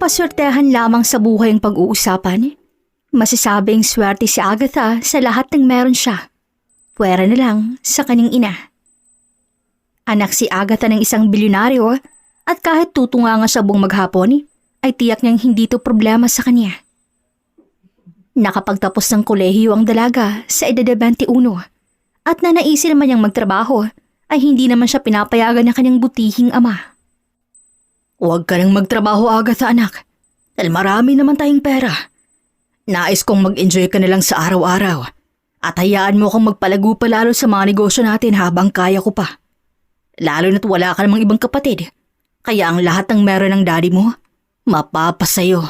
paswertehan lamang sa buhay ang pag-uusapan, masasabing swerte si Agatha sa lahat ng meron siya. Pwera na lang sa kanyang ina. Anak si Agatha ng isang bilyonaryo at kahit tutunga nga siya buong maghapon, ay tiyak niyang hindi to problema sa kanya. Nakapagtapos ng kolehiyo ang dalaga sa edad na 21 at nanaisin naman niyang magtrabaho ay hindi naman siya pinapayagan ng kanyang butihing ama. Huwag ka nang magtrabaho, Agatha, anak. Dahil marami naman tayong pera. Nais kong mag-enjoy ka na lang sa araw-araw at hayaan mo akong magpalago pa lalo sa mga negosyo natin habang kaya ko pa. Lalo na't wala ka namang ibang kapatid, kaya ang lahat ng meron ng daddy mo, mapapasayo.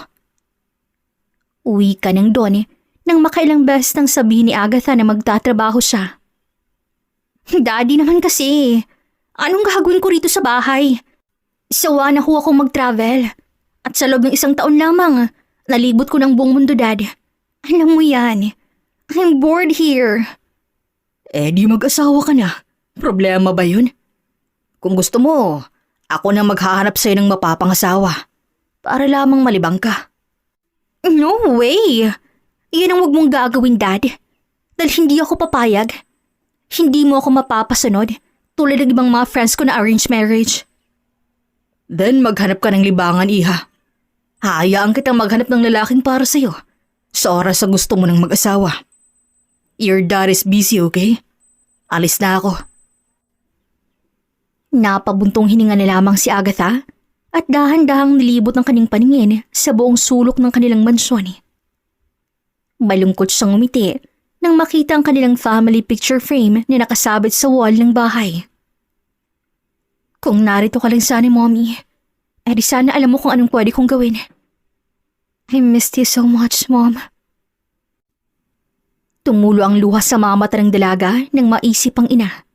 Uwi ka ng doon nang makailang beses nang sabihin ni Agatha na magtatrabaho siya. Daddy naman kasi, anong gagawin ko rito sa bahay? Sawa na ho akong mag-travel at sa loob ng 1 taon lamang, nalibot ko ng buong mundo, Dad. Alam mo yan, I'm bored here. Di mag-asawa ka na. Problema ba yun? Kung gusto mo, ako na maghahanap sa'yo ng mapapangasawa para lamang malibang ka. No way! Yan ang huwag mong gagawin, Dad. Dahil hindi ako papayag. Hindi mo ako mapapasunod tulad ng ibang mga friends ko na arranged marriage. Then maghanap ka ng libangan, iha. Hayaan kitang maghanap ng lalaking para sa'yo sa oras sa gusto mo ng mag-asawa. Your dad is busy, okay? Alis na ako. Napabuntong hininga na lamang si Agatha at dahan-dahang nilibot ng kanyang paningin sa buong sulok ng kanilang mansyon. Malungkot siyang umiti nang makita ang kanilang family picture frame na nakasabit sa wall ng bahay. Kung narito ka lang sana, Mommy, di sana alam mo kung anong pwede kong gawin. I missed you so much, Mom. Tumulo ang luha sa mga mata ng dalaga nang maisip ang ina.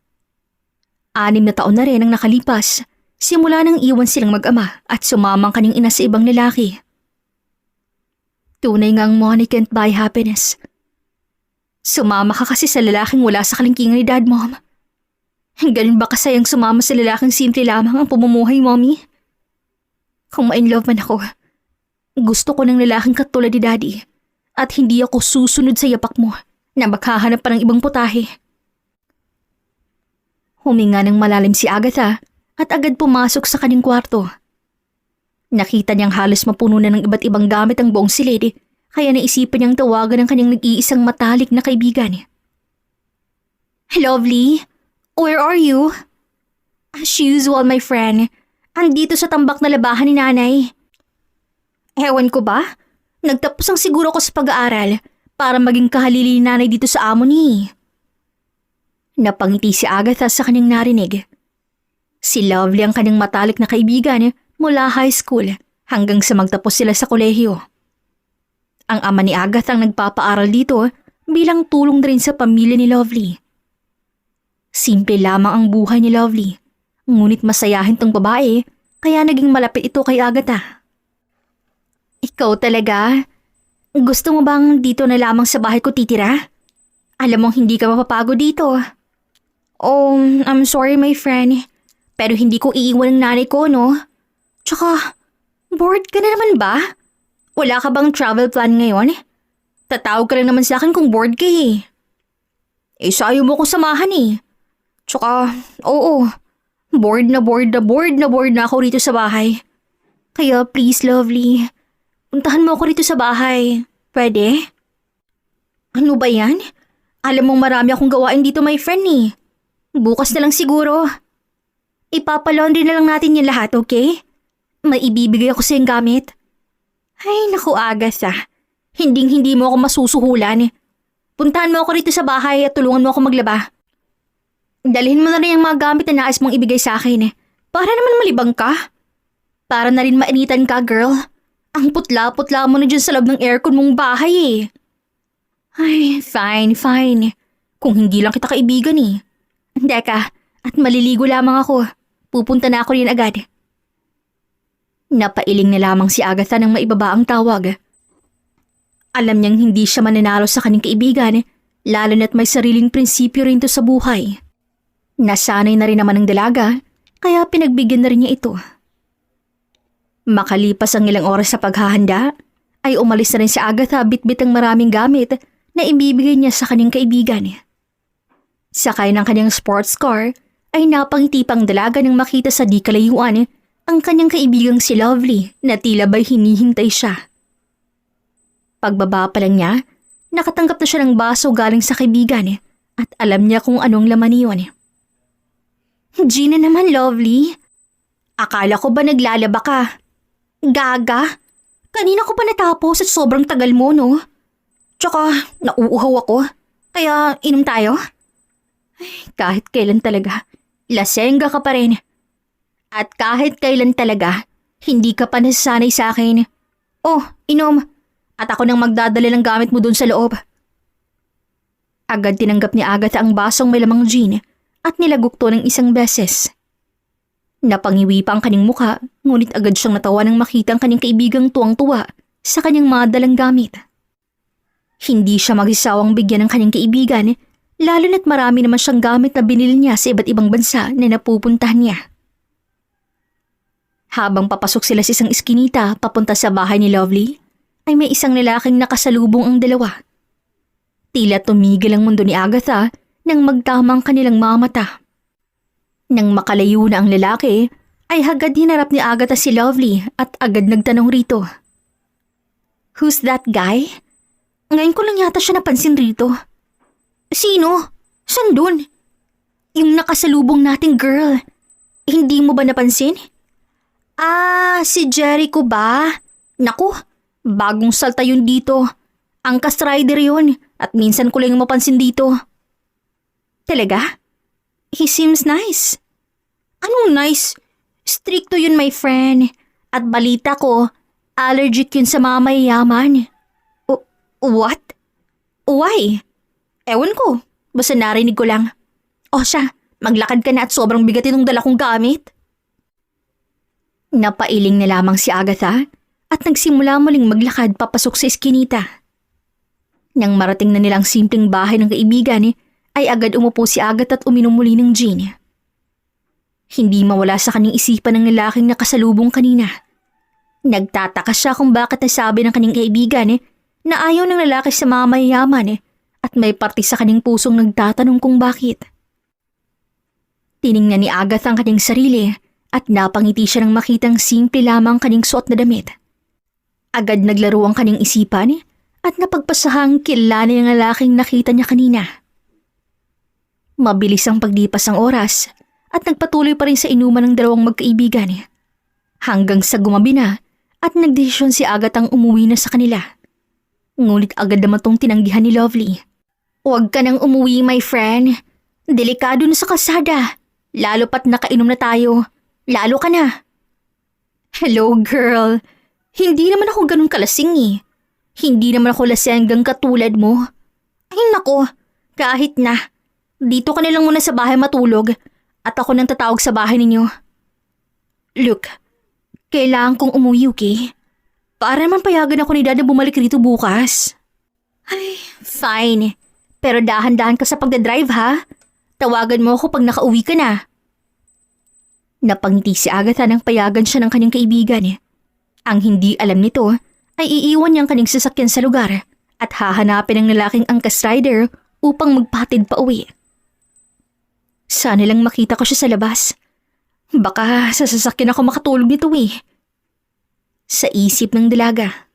6 na taon na rin ang nakalipas simula nang iwan silang mag-ama at sumamang kanyang ina sa ibang lalaki. Tunay ngang money can't buy happiness. Sumama ka kasi sa lalaking wala sa kalingkingan ni Dad, Mom. Ganun ba kasayang sumama sa lalaking simple lamang ang pamumuhay, Mommy? Kung ma-inlove man ako, gusto ko ng lalaking katulad ni Daddy at hindi ako susunod sa yapak mo na maghahanap pa ng ibang putahe. Huminga ng malalim si Agatha at agad pumasok sa kanyang kwarto. Nakita niyang halos mapuno na ng iba't ibang gamit ang buong silid, kaya naisipan niyang tawagan ang kanyang nag-iisang matalik na kaibigan. Lovely, where are you? As usual, my friend. Andito sa tambak na labahan ni Nanay. Ewan ko ba? Nagtapos ang siguro ko sa pag-aaral para maging kahalili ni Nanay dito sa amo ni. Napangiti si Agatha sa kanyang narinig. Si Lovely ang kanyang matalik na kaibigan mula high school hanggang sa magtapos sila sa kolehiyo. Ang ama ni Agatha ang nagpapaaral dito bilang tulong na rin sa pamilya ni Lovely. Simple lamang ang buhay ni Lovely, ngunit masayahin tong babae kaya naging malapit ito kay Agatha. Ikaw talaga? Gusto mo bang dito na lamang sa bahay ko titira? Alam mong hindi ka mapapagod dito. Oh, I'm sorry my friend, pero hindi ko iiwan ng nanay ko, no? Tsaka, bored ka na naman ba? Wala ka bang travel plan ngayon? Tatawag ka lang naman sa akin kung bored ka eh. Sayo mo ko samahan eh. Tsaka, oo, bored na ako rito sa bahay. Kaya please, Lovely, puntahan mo ako rito sa bahay. Pwede? Ano ba yan? Alam mong marami akong gawain dito, my friend eh. Bukas na lang siguro. Ipapalaundry na lang natin yung lahat, okay? May ibibigay ako sa yung gamit. Ay, naku Agatha. Hinding-hindi mo ako masusuhulan. Puntahan mo ako rito sa bahay at tulungan mo ako maglaba. Dalhin mo na rin yung mga gamit na nais mong ibigay sa akin para naman malibang ka. Para na rin mainitan ka, girl. Ang putla-putla mo na dyan sa loob ng aircon mong bahay eh. Ay, fine. Kung hindi lang kita kaibigan eh. Deka, at maliligo lamang ako. Pupunta na ako rin agad. Napailing na lamang si Agatha nang maibaba ang tawag. Alam niyang hindi siya mananalo sa kanyang kaibigan, lalo na't may sariling prinsipyo rin to sa buhay. Nasanay na rin naman ng dalaga, kaya pinagbigyan na rin niya ito. Makalipas ang ilang oras sa paghahanda, ay umalis na rin si Agatha bitbit ang maraming gamit na ibibigay niya sa kanyang kaibigan. Sakay ng kanyang sports car, ay napangiti pang dalaga nang makita sa di kalayuan ang kanyang kaibigang si Lovely na tila ba'y hinihintay siya. Pagbaba pa lang niya, nakatanggap na siya ng baso galing sa kaibigan at alam niya kung anong laman niyon. Gina naman, Lovely. Akala ko ba naglalaba ka? Gaga? Kanina ko pa natapos at sobrang tagal mo, no? Tsaka, nauuhaw ako. Kaya, inom tayo? Ay, kahit kailan talaga, lasengga ka pa rin. At kahit kailan talaga, hindi ka pa nasasanay sa akin. Oh, inom. At ako nang magdadala ng gamit mo dun sa loob. Agad tinanggap ni Agatha ang basong may lamang gin at nilagok to ng isang beses. Napangiwi pa ang kanyang muka, ngunit agad siyang natawa nang makita ang kanyang kaibigang tuwang-tuwa sa kanyang mga dalang gamit. Hindi siya magsasawang bigyan ng kanyang kaibigan, lalo na't marami naman siyang gamit na binili niya sa iba't ibang bansa na napupuntahan niya. Habang papasok sila sa isang iskinita papunta sa bahay ni Lovely, ay may isang lalaking nakasalubong ang dalawa. Tila tumigil ang mundo ni Agatha nang magtamang kanilang mga mata. Nang makalayo na ang lalaki, ay agad hinarap ni Agatha si Lovely at agad nagtanong rito. Who's that guy? Ngayon ko lang yata siya napansin rito. Sino? San dun? Yung nakasalubong nating girl. Hindi mo ba napansin? Ah, si Jericho ba? Naku, bagong salta yun dito. Angkas rider yun at minsan ko lang yung mapansin dito. Talaga? He seems nice. Anong nice? Stricto yun, my friend. At balita ko, allergic yun sa mga mayayaman. What? Why? Ewan ko. Basta narinig ko lang. O siya, maglakad ka na at sobrang bigat itong dala kong gamit. Napailing na lamang si Agatha at nagsimula muling maglakad papasok sa eskinita. Nang marating na nilang simpleng bahay ng kaibigan, ay agad umupo si Agatha at uminom muli ng gin. Hindi mawala sa kanyang isipan ng lalaking nakasalubong kanina. Nagtataka siya kung bakit nasabi ng kanyang kaibigan na ayaw ng lalaki sa mga mayayaman at may parte sa kanyang pusong nagtatanong kung bakit. Tiningnan ni Agatha ang kanyang sarili at napangiti siya nang makitang simple lamang kanyang suot na damit. Agad naglaro ang kanyang isipan at napagpasahang kilala ng lalaking nakita niya kanina. Mabilis ang paglipas ng oras at nagpatuloy pa rin sa inuman ng dalawang magkaibigan. Hanggang sa gumabi na at nagdesisyon si Agatha ang umuwi na sa kanila. Ngunit agad naman tong tinanggihan ni Lovely. Huwag ka nang umuwi, my friend. Delikado na sa kalsada. Lalo pat nakainom na tayo. Lalo ka na. Hello, girl. Hindi naman ako ganun kalasing eh. Hindi naman ako lasenggang katulad mo. Ay nako, kahit na. Dito ka na lang muna sa bahay matulog at ako nang tatawag sa bahay ninyo. Look, kailangan kong umuwi, okay? Para naman payagan ako ni Dad na bumalik rito bukas. Ay, fine. Pero dahan-dahan ka sa pagdadrive ha. Tawagan mo ako pag nakauwi ka na. Napangiti si Agatha nang payagan siya ng kanyang kaibigan. Ang hindi alam nito ay iiwan niyang kanyang sasakyan sa lugar at hahanapin ng lalaking angkas rider upang magpatid pa uwi. Sana lang makita ko siya sa labas. Baka sa sasakyan ako makatulog nito eh. Sa isip ng dalaga.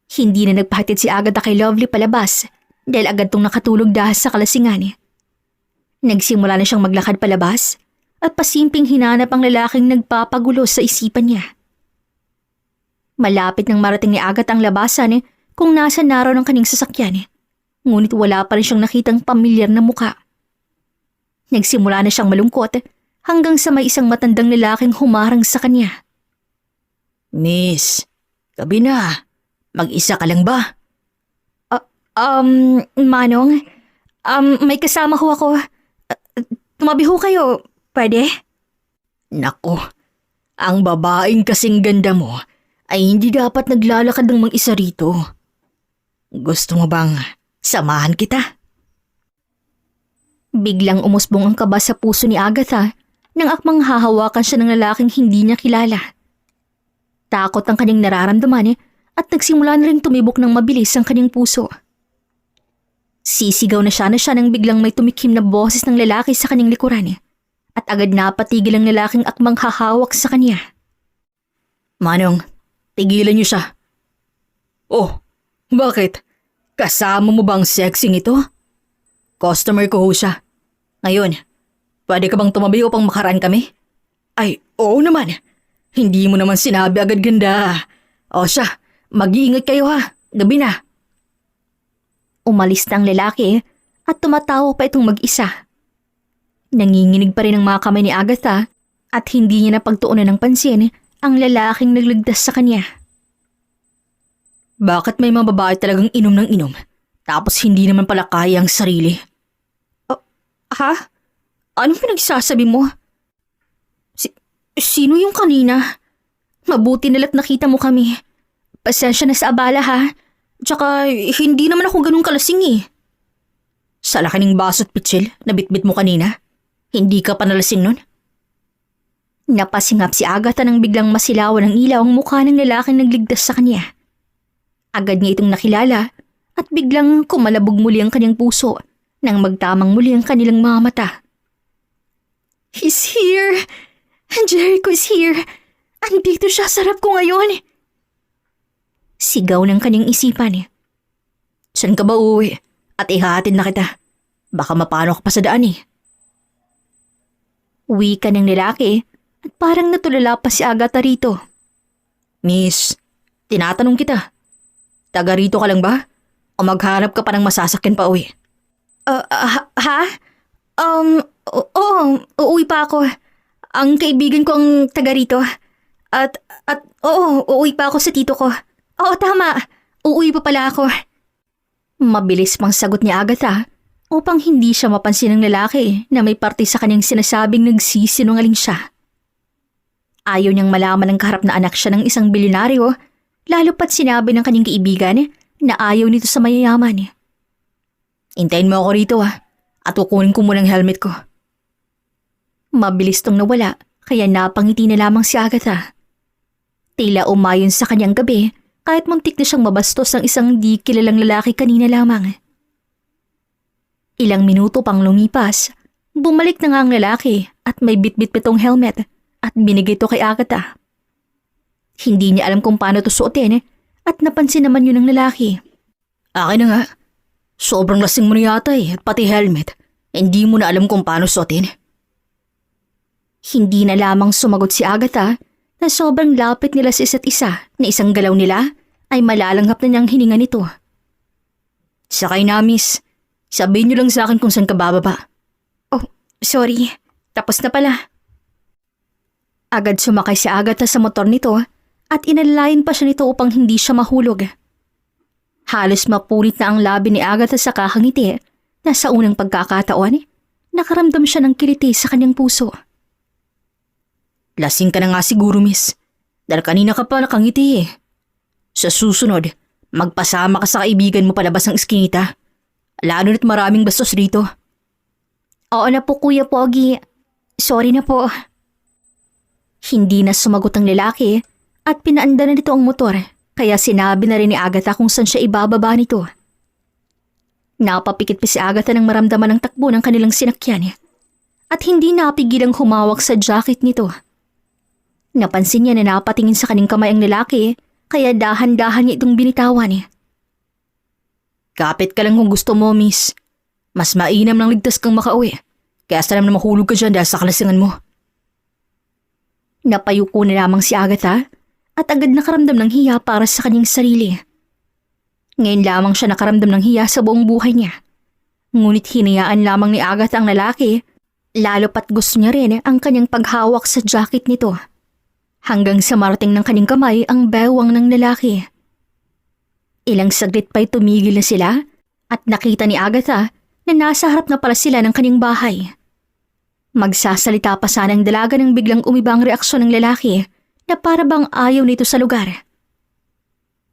Hindi na nagpahatid si Agatha kay Lovely palabas dahil agad tong nakatulog dahil sa kalasingan. Nagsimula na siyang maglakad palabas at pasimping hinanap ang lalaking nagpapagulo sa isipan niya. Malapit nang marating ni Agatha ang labasan kung nasa naraw ng kanyang sasakyan. Ngunit wala pa rin siyang nakitang pamilyar na muka. Nagsimula na siyang malungkot hanggang sa may isang matandang lalaking humarang sa kanya. Miss, gabi na. Mag-isa ka lang ba? Manong, may kasama ho ako. Tumabi ho kayo, pwede? Nako, ang babaeng kasing ganda mo ay hindi dapat naglalakad ng mag-isa rito. Gusto mo bang samahan kita? Biglang umusbong ang kaba sa puso ni Agatha nang akmang hahawakan siya ng lalaking hindi niya kilala. Takot ang kanyang nararamdaman at nagsimula na rin tumibok ng mabilis ang kanyang puso. Sisigaw na siya nang biglang may tumikim na boses ng lalaki sa kanyang likuran at agad napatigil ang lalaking akmang hahawak sa kanya. Manong, tigilan niyo siya. Oh, bakit? Kasama mo bang sexing ito? Customer ko ho siya. Ngayon, pwede ka bang tumabi upang makaraan kami? Ay, oo naman. Hindi mo naman sinabi agad ganda. O siya, mag-iingat kayo ha. Gabi na. Umalis na ang lalaki at tumatawa pa itong mag-isa. Nanginginig pa rin ang mga kamay ni Agatha at hindi niya napagtuunan ng pansin ang lalaking nagligtas sa kanya. Bakit may mga babae talagang inom ng inom, tapos hindi naman pala kaya ang sarili? Ha? Anong pinagsasabi mo? Sino yung kanina? Mabuti na't nakita mo kami. Pasensya na sa abala ha. Tsaka hindi naman ako ganun kalasing Sa laki ng baso't pitsil na bitbit mo kanina, hindi ka pa nalasing nun? Napasingap si Agatha nang biglang masilawan ng ilaw ang mukha ng lalaking nagligtas sa kanya. Agad niya itong nakilala at biglang kumalabog muli ang kanyang puso nang magtamang muli ang kanilang mga mata. He's here! Jericho's here! Andito siya, sarap ko ngayon! Sigaw ng kanyang isipan. Saan ka ba uwi? At ihahatid na kita. Baka mapano ka pa sa daan Uwi ka ng lalaki at parang natulala pa si Agatha rito. Miss, tinatanong kita. Taga rito ka lang ba? O maghanap ka pa ng masasakyan pa uwi? Ha? Oo, uuwi pa ako. Ang kaibigan ko ang taga rito. At oo, uuwi pa ako sa tito ko. Oo, tama. Uuwi pa pala ako. Mabilis pang sagot ni Agatha upang hindi siya mapansin ng lalaki na may parte sa kanyang sinasabing nagsisinungaling siya. Ayaw niyang malaman ng kaharap na anak siya ng isang bilyonaryo, lalo pat sinabi ng kanyang kaibigan na ayaw nito sa mayayaman. Hintayin mo ako rito at kukunin ko muna ang helmet ko. Mabilis tong nawala kaya napangiti na lamang si Agatha. Tila umayon sa kanyang gabi kahit muntik na siyang mabastos ng isang di kilalang lalaki kanina lamang. Ilang minuto pang lumipas, bumalik na nga ang lalaki at may bitbit pitong helmet at binigay ito kay Agatha. Hindi niya alam kung paano ito suotin at napansin naman yun ng lalaki. Akin na nga. Sobrang lasing mo na yata at pati helmet. Hindi mo na alam kung paano suotin. Hindi na lamang sumagot si Agatha na sobrang lapit nila sa isa't isa na isang galaw nila ay malalanghap na niyang hininga nito. Sakay na, miss. Sabihin niyo lang sa akin kung saan ka bababa. Oh, sorry. Tapos na pala. Agad sumakay si Agatha sa motor nito at inalalayan pa siya nito upang hindi siya mahulog. Halos mapunit na ang labi ni Agatha sa kakangiti na sa unang pagkakataon, nakaramdam siya ng kiliti sa kanyang puso. Lasing ka na nga siguro, miss. Dahil kanina ka pa nakangiti Sa susunod, magpasama ka sa kaibigan mo palabas ng iskinita. Lalo na't maraming bastos rito. Oo na po, Kuya Pogi. Sorry na po. Hindi na sumagot ang lalaki at pinaanda na nito ang motor kaya sinabi na rin ni Agatha kung saan siya ibababa nito. Napapikit pa si Agatha nang maramdaman ang takbo ng kanilang sinakyan at hindi napigilang humawak sa jacket nito. Napansin niya na napatingin sa kanyang kamay ang lalaki kaya dahan-dahan niya itong binitawan. Kapit ka lang kung gusto mo, miss. Mas mainam ng ligtas kang makauwi. Kaya salam na mahulog ka dyan dahil sa kalasingan mo. Napayuko na lamang si Agatha at agad nakaramdam ng hiya para sa kanyang sarili. Ngayon lamang siya nakaramdam ng hiya sa buong buhay niya. Ngunit hinayaan lamang ni Agatha ang lalaki, lalo pat gusto niya rin ang kanyang paghawak sa jacket nito. Hanggang sa marating ng kanyang kamay ang bewang ng lalaki. Ilang saglit pa'y tumigil na sila at nakita ni Agatha na nasa harap na pala sila ng kanyang bahay. Magsasalita pa sana ang dalaga nang biglang umiba ang reaksyon ng lalaki na para bang ayaw nito sa lugar.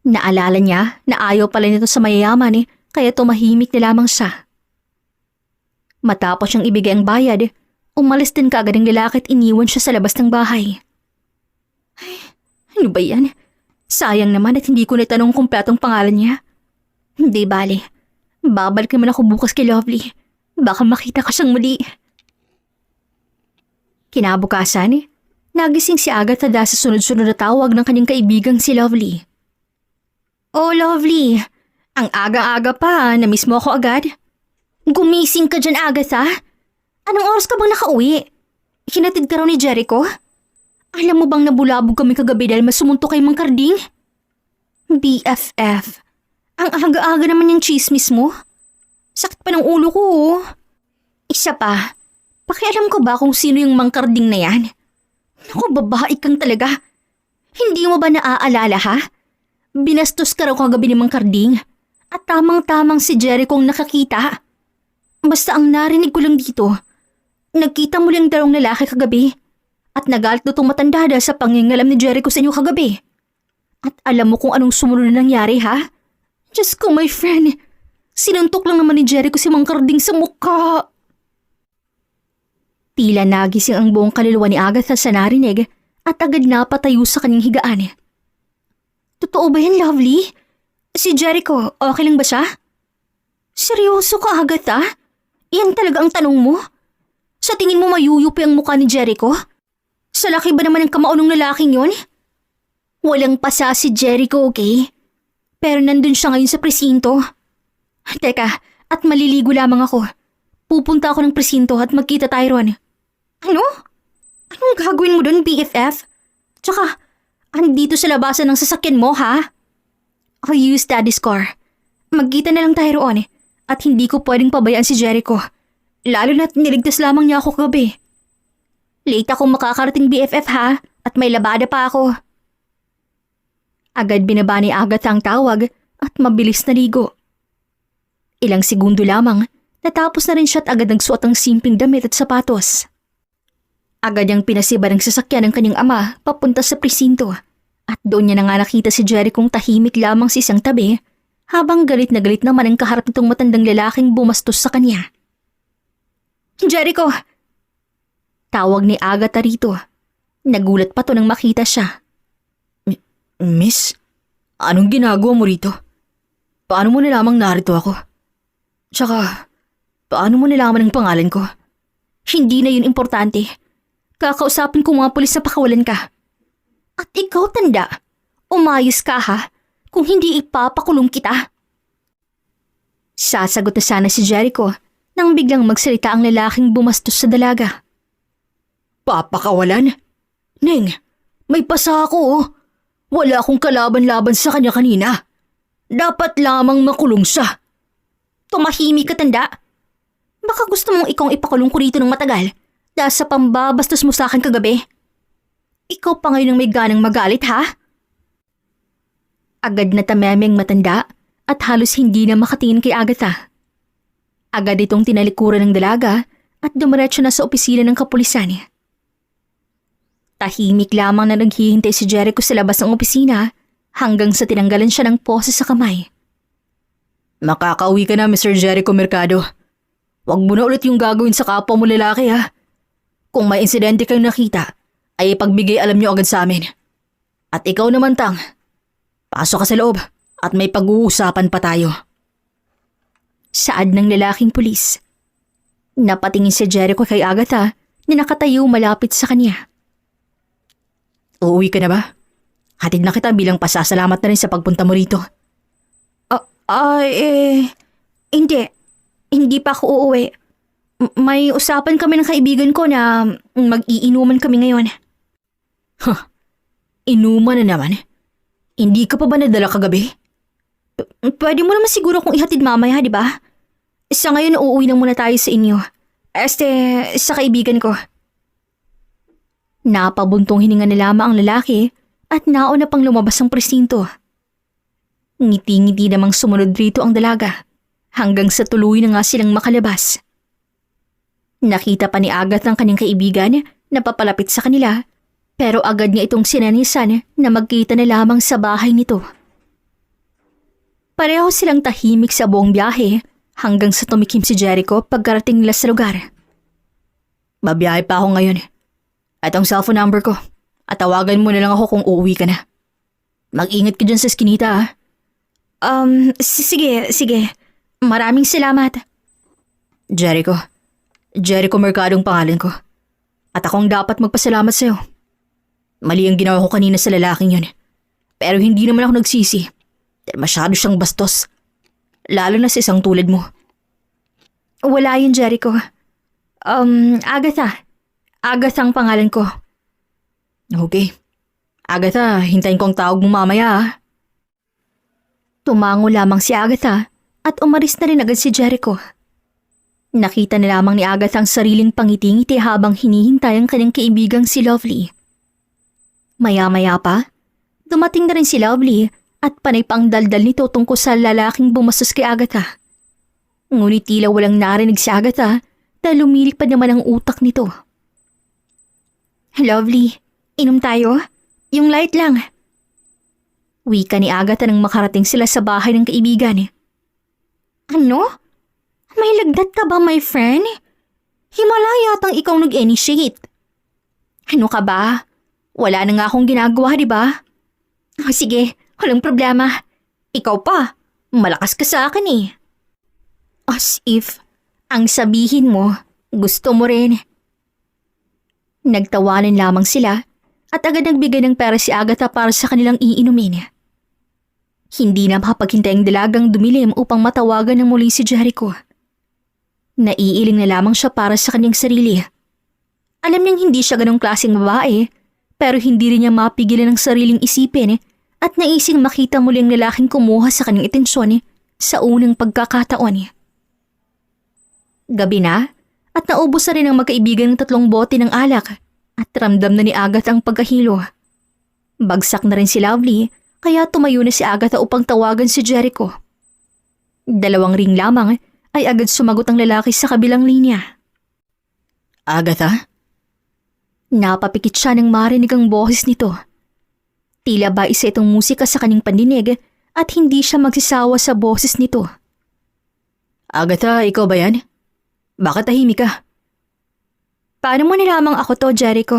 Naalala niya na ayaw pala nito sa mayayaman kaya tumahimik na lamang siya. Matapos siyang ibigay ang bayad, umalis din kaagad ang lalaki at iniwan siya sa labas ng bahay. Ano ba yan? Sayang naman at hindi ko natanong kumpletong pangalan niya. Hindi bale. Babalik naman ako bukas kay Lovely. Baka makita ko siyang muli. Kinabukasan, nagising si Agatha dahil sa sunod-sunod na tawag ng kanyang kaibigang si Lovely. Oh, Lovely. Ang aga-aga pa, na-miss mo ako agad. Gumising ka dyan, Agatha. Anong oras ka bang nakauwi? Hinatid ka raw ni Jericho? Alam mo bang nabulabog kami kagabi dahil masumunto kay Mang Karding? BFF. Ang aga-aga naman yung chismis mo. Sakit pa ng ulo ko, oh. Isa pa, pakialam ko ba kung sino yung Mang Karding na yan? Naku, babae kang talaga. Hindi mo ba naaalala, ha? Binastos ka raw kagabi ni Mang Karding at tamang-tamang si Jericho ang nakakita. Basta ang narinig ko lang dito, nagkita mo lang dalawang lalaki kagabi at nagalit na itong matanda dahil sa pangingalam ni Jericho sa inyo kagabi. At alam mo kung anong sumunod na nangyari, ha? Diyos ko, my friend. Sinuntok lang naman ni Jericho si Mang Karding sa mukha. Tila nagising ang buong kaluluwa ni Agatha sa narinig at agad napatayo sa kanyang higaan. Totoo ba yan, Lovely? Si Jericho, okay lang ba siya? Seryoso ka, Agatha? Yan talaga ang tanong mo? Sa tingin mo mayuyupi ang mukha ni Jericho? Sa laki ba naman ang kamaunong lalaking yon? Walang pasa si Jericho, okay? Pero nandun siya ngayon sa presinto. Teka, at maliligo lamang ako. Pupunta ako ng presinto at magkita tayo ron. Ano? Anong gagawin mo dun, BFF? Tsaka, andito sa labasan ng sasakyan mo, ha? I'll use daddy's car. Magkita na lang tayo roon at hindi ko pwedeng pabayaan si Jericho. Lalo na't niligtas lamang niya ako kagabi. Late akong makakarating, BFF, ha? At may labada pa ako. Agad binaba ni Agatha ang tawag at mabilis na ligo. Ilang segundo lamang, natapos na rin siya at agad nagsuot ng simpleng damit at sapatos. Agad niyang pinasiba ng sasakyan ng kanyang ama papunta sa presinto at doon niya na nga nakita si Jerichong tahimik lamang sa isang tabi habang galit na galit naman ang kaharap nitong matandang lalaking bumastos sa kanya. Jericho! Tawag ni Agatha rito. Nagulat pa to nang makita siya. Miss, anong ginagawa mo rito? Paano mo nalamang narito ako? Tsaka, paano mo nalaman ang pangalan ko? Hindi na yun importante. Kakausapin ko mga pulis na pakawalan ka. At ikaw, tanda, umayos ka, ha? Kung hindi ipapakulong kita. Sasagot na sana si Jericho nang biglang magsalita ang lalaking bumastos sa dalaga. Papakawalan? Neng, may pasa ako, oh. Wala akong kalaban-laban sa kanya kanina. Dapat lamang makulong siya. Tumahimik ka, tanda. Baka gusto mong ikaw ipakulong ko rito ng matagal dahil sa pambabastos mo sa akin kagabi. Ikaw pa ngayon ang may ganang magalit, ha? Agad na tamemeng matanda at halos hindi na makatingin kay Agatha. Agad itong tinalikuran ng dalaga at dumiretso na sa opisina ng kapulisan. Tahimik lamang na naghihintay si Jericho sa labas ng opisina hanggang sa tinanggalan siya ng poses sa kamay. Makakauwi ka na, Mr. Jericho Mercado. Huwag mo na ulit yung gagawin sa kapwa mo lalaki, ha? Kung may insidente kayong nakita, ay pagbigay alam niyo agad sa amin. At ikaw naman, Tang, pasok ka sa loob at may pag-uusapan pa tayo. Saad ng lalaking pulis. Napatingin si Jericho kay Agatha na nakatayo malapit sa kanya. Uuwi ka na ba? Hatid na kita bilang pasasalamat na rin sa pagpunta mo rito. Hindi. Hindi pa ako uuwi. May usapan kami ng kaibigan ko na mag-iinuman kami ngayon. Inuman na naman? Hindi ka pa ba nadala kagabi? Pwede mo naman siguro kung ihatid mamaya, di ba? Sa ngayon, uuwi na muna tayo sa inyo. Sa kaibigan ko. Napabuntong hininga na lamang ang lalaki at nauna pang lumabas ang presinto. Ngiti-ngiti namang sumunod rito ang dalaga hanggang sa tuloy na nga silang makalabas. Nakita pa ni Agatha ang kanyang kaibigan na papalapit sa kanila pero agad niya itong sinanisan na magkita na lamang sa bahay nito. Pareho silang tahimik sa buong biyahe hanggang sa tumikim si Jericho pagkarating nila sa lugar. Babiyahe pa ako ngayon. At ang cellphone number ko. At tawagan mo na lang ako kung uuwi ka na. Mag-ingat ka dyan sa eskinita ah. Sige. Maraming salamat. Jericho. Jericho Mercado ang pangalan ko. At ako ang dapat magpasalamat sa'yo. Mali ang ginawa ko kanina sa lalaking yun. Pero hindi naman ako nagsisi. Dahil masyado siyang bastos. Lalo na sa isang tulad mo. Wala yun, Jericho. Agatha. Agatha ang pangalan ko. Okay. Agatha, hintayin ko ang tawag mo mamaya ah. Tumango lamang si Agatha at umalis na rin agad si Jericho. Nakita na lamang ni Agatha ang sariling pangiti-ngiti habang hinihintay ang kanyang kaibigang si Lovely. Maya-maya pa, dumating na rin si Lovely at panay pa ang daldal nito tungkol sa lalaking bumastos kay Agatha. Ngunit tila walang narinig si Agatha dahil lumilipad naman ang utak nito. Lovely, inom tayo? Yung light lang. Wika ni Agatha nang makarating sila sa bahay ng kaibigan. Ano? May lagnat ka ba, my friend? Himala yatang ikaw nag-initiate. Ano ka ba? Wala na nga akong ginagawa, di ba? Oh, sige, walang problema. Ikaw pa, malakas ka sa akin eh. As if, ang sabihin mo, gusto mo rin. Nagtawanan lamang sila at agad nagbigay ng pera si Agatha para sa kanilang iinumin. Hindi na makapaghintay ang dalagang dumilim upang matawagan ng muli si Jericho. Naiiling na lamang siya para sa kanyang sarili. Alam niyang hindi siya ganong klaseng babae, pero hindi rin niya mapigilan ang sariling isipin at naising makita muli ang lalaking kumuha sa kanyang itensyon sa unang pagkakataon. Gabi na at naubos na rin ang magkaibigan ng 3 bote ng alak at ramdam na ni Agatha ang pagkahilo. Bagsak na rin si Lovely kaya tumayo na si Agatha upang tawagan si Jericho. 2 ring lamang ay agad sumagot ang lalaki sa kabilang linya. Agatha? Napapikit siya nang marinig ang boses nito. Tila ba isa itong musika sa kanyang pandinig at hindi siya magsisawa sa boses nito. Agatha, ikaw ba yan? Bakit tahimik ka? Paano mo nilamang ako to, Jericho?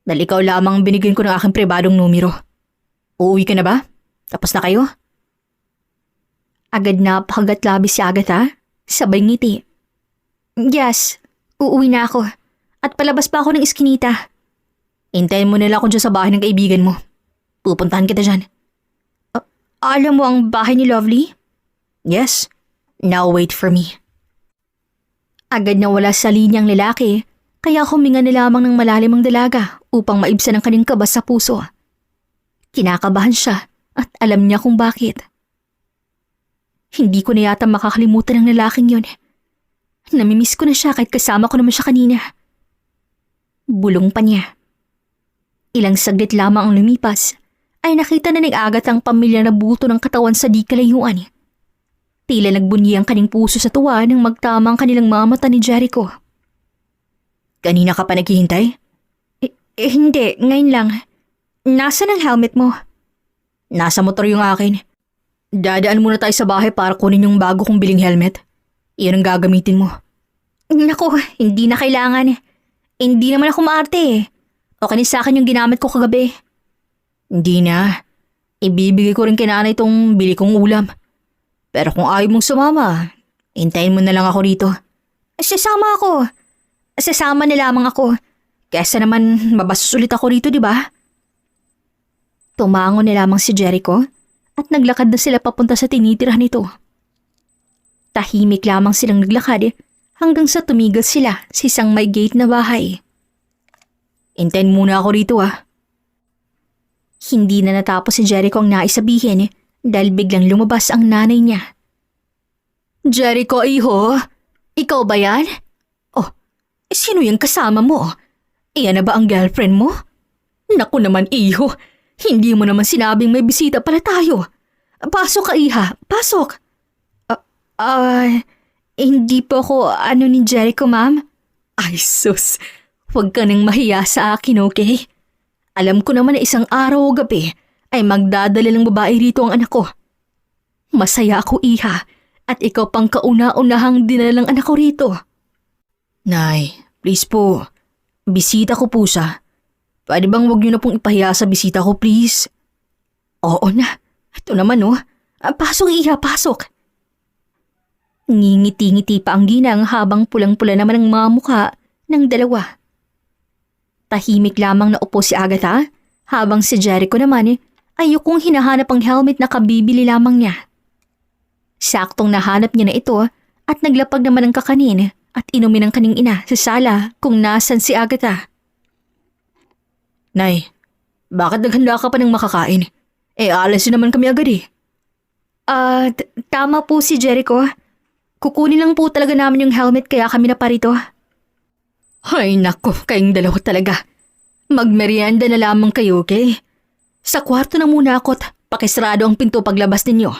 Dahil ikaw lamang binigyan ko ng aking pribadong numero. Uuwi ka na ba? Tapos na kayo? Agad na pakagat-labi si Agatha, sabay ngiti. Yes, uuwi na ako. At palabas pa ako ng iskinita. Hintayin mo nila ako dyan sa bahay ng kaibigan mo. Pupuntahan kita dyan. Alam mo ang bahay ni Lovely? Yes. Now wait for me. Agad na wala sa linyang lalaki, kaya huminga na lamang ng malalim ang dalaga upang maibsan ang kanyang kaba sa puso. Kinakabahan siya at alam niya kung bakit. Hindi ko na yata makakalimutan ang lalaking yon. Namimiss ko na siya kahit kasama ko naman siya kanina. Bulong pa niya. Ilang saglit lamang ang lumipas, ay nakita na ni Agatha ang pamilya na buto ng katawan sa di kalayuan. Tila nagbunyi ang kanyang puso sa tuwa nang magtama ang kanilang mga mata ni Jericho. Kanina ka pa naghihintay? Hindi, ngayon lang. Nasaan ang helmet mo? Nasa motor yung akin. Dadaan muna tayo sa bahay para kunin yung bago kong biling helmet. Iyon ang gagamitin mo. Naku, hindi na kailangan. Hindi naman ako maarte eh. Okay na sa akin yung ginamit ko kagabi. Hindi na. Ibibigay ko rin kay nanay itong bili kong ulam. Pero kung ayaw mong sumama, hintayin mo na lang ako rito. Sasama ako. Sasama na lamang ako. Kesa naman mabastos ulit ako rito, di ba? Tumango na lamang si Jericho at naglakad na sila papunta sa tinitirahan nito. Tahimik lamang silang naglakad hanggang sa tumigil sila sa isang may gate na bahay. Hintayin muna ako rito ah. Hindi na natapos si Jericho ang naisabihin dahil biglang lumabas ang nanay niya. Jericho, iho? Ikaw ba yan? Oh, sino yung kasama mo? Iyan na ba ang girlfriend mo? Naku naman, iho. Hindi mo naman sinabing may bisita pala tayo. Pasok ka, iha. Pasok. Hindi po ako ni Jericho, ma'am. Ay, sus. Huwag ka nang mahiya sa akin, okay? Alam ko naman na isang araw o gabi ay magdadala ng babae rito ang anak ko. Masaya ako, iha. At ikaw pang kauna-unahang dinala ng anak ko rito. Nay, please po. Bisita ko po siya. Pwede bang wag niyo na pong ipahiya sa bisita ko, please? Oo na. Ito naman oh. Pasok Iha, pasok. Ngingiti-ngiti pa ang ginang habang pulang-pula naman ang mga mukha ng dalawa. Tahimik lamang na upo si Agatha habang si Jericho naman ay yukong hinahanap ang helmet na kabibili lamang niya. Saktong nahanap niya na ito at naglapag naman ng kakanin at inumin ng kaning ina sa sala kung nasan si Agatha. Nay, bakit naghanda ka pa ng makakain? Alas naman kami agad eh. Tama po si Jericho. Kukunin lang po talaga namin yung helmet kaya kami na parito. Ay nako, kayong dalawa talaga. Magmerienda na lamang kayo, okay? Sa kwarto na muna ako at pakisarado ang pinto paglabas ninyo.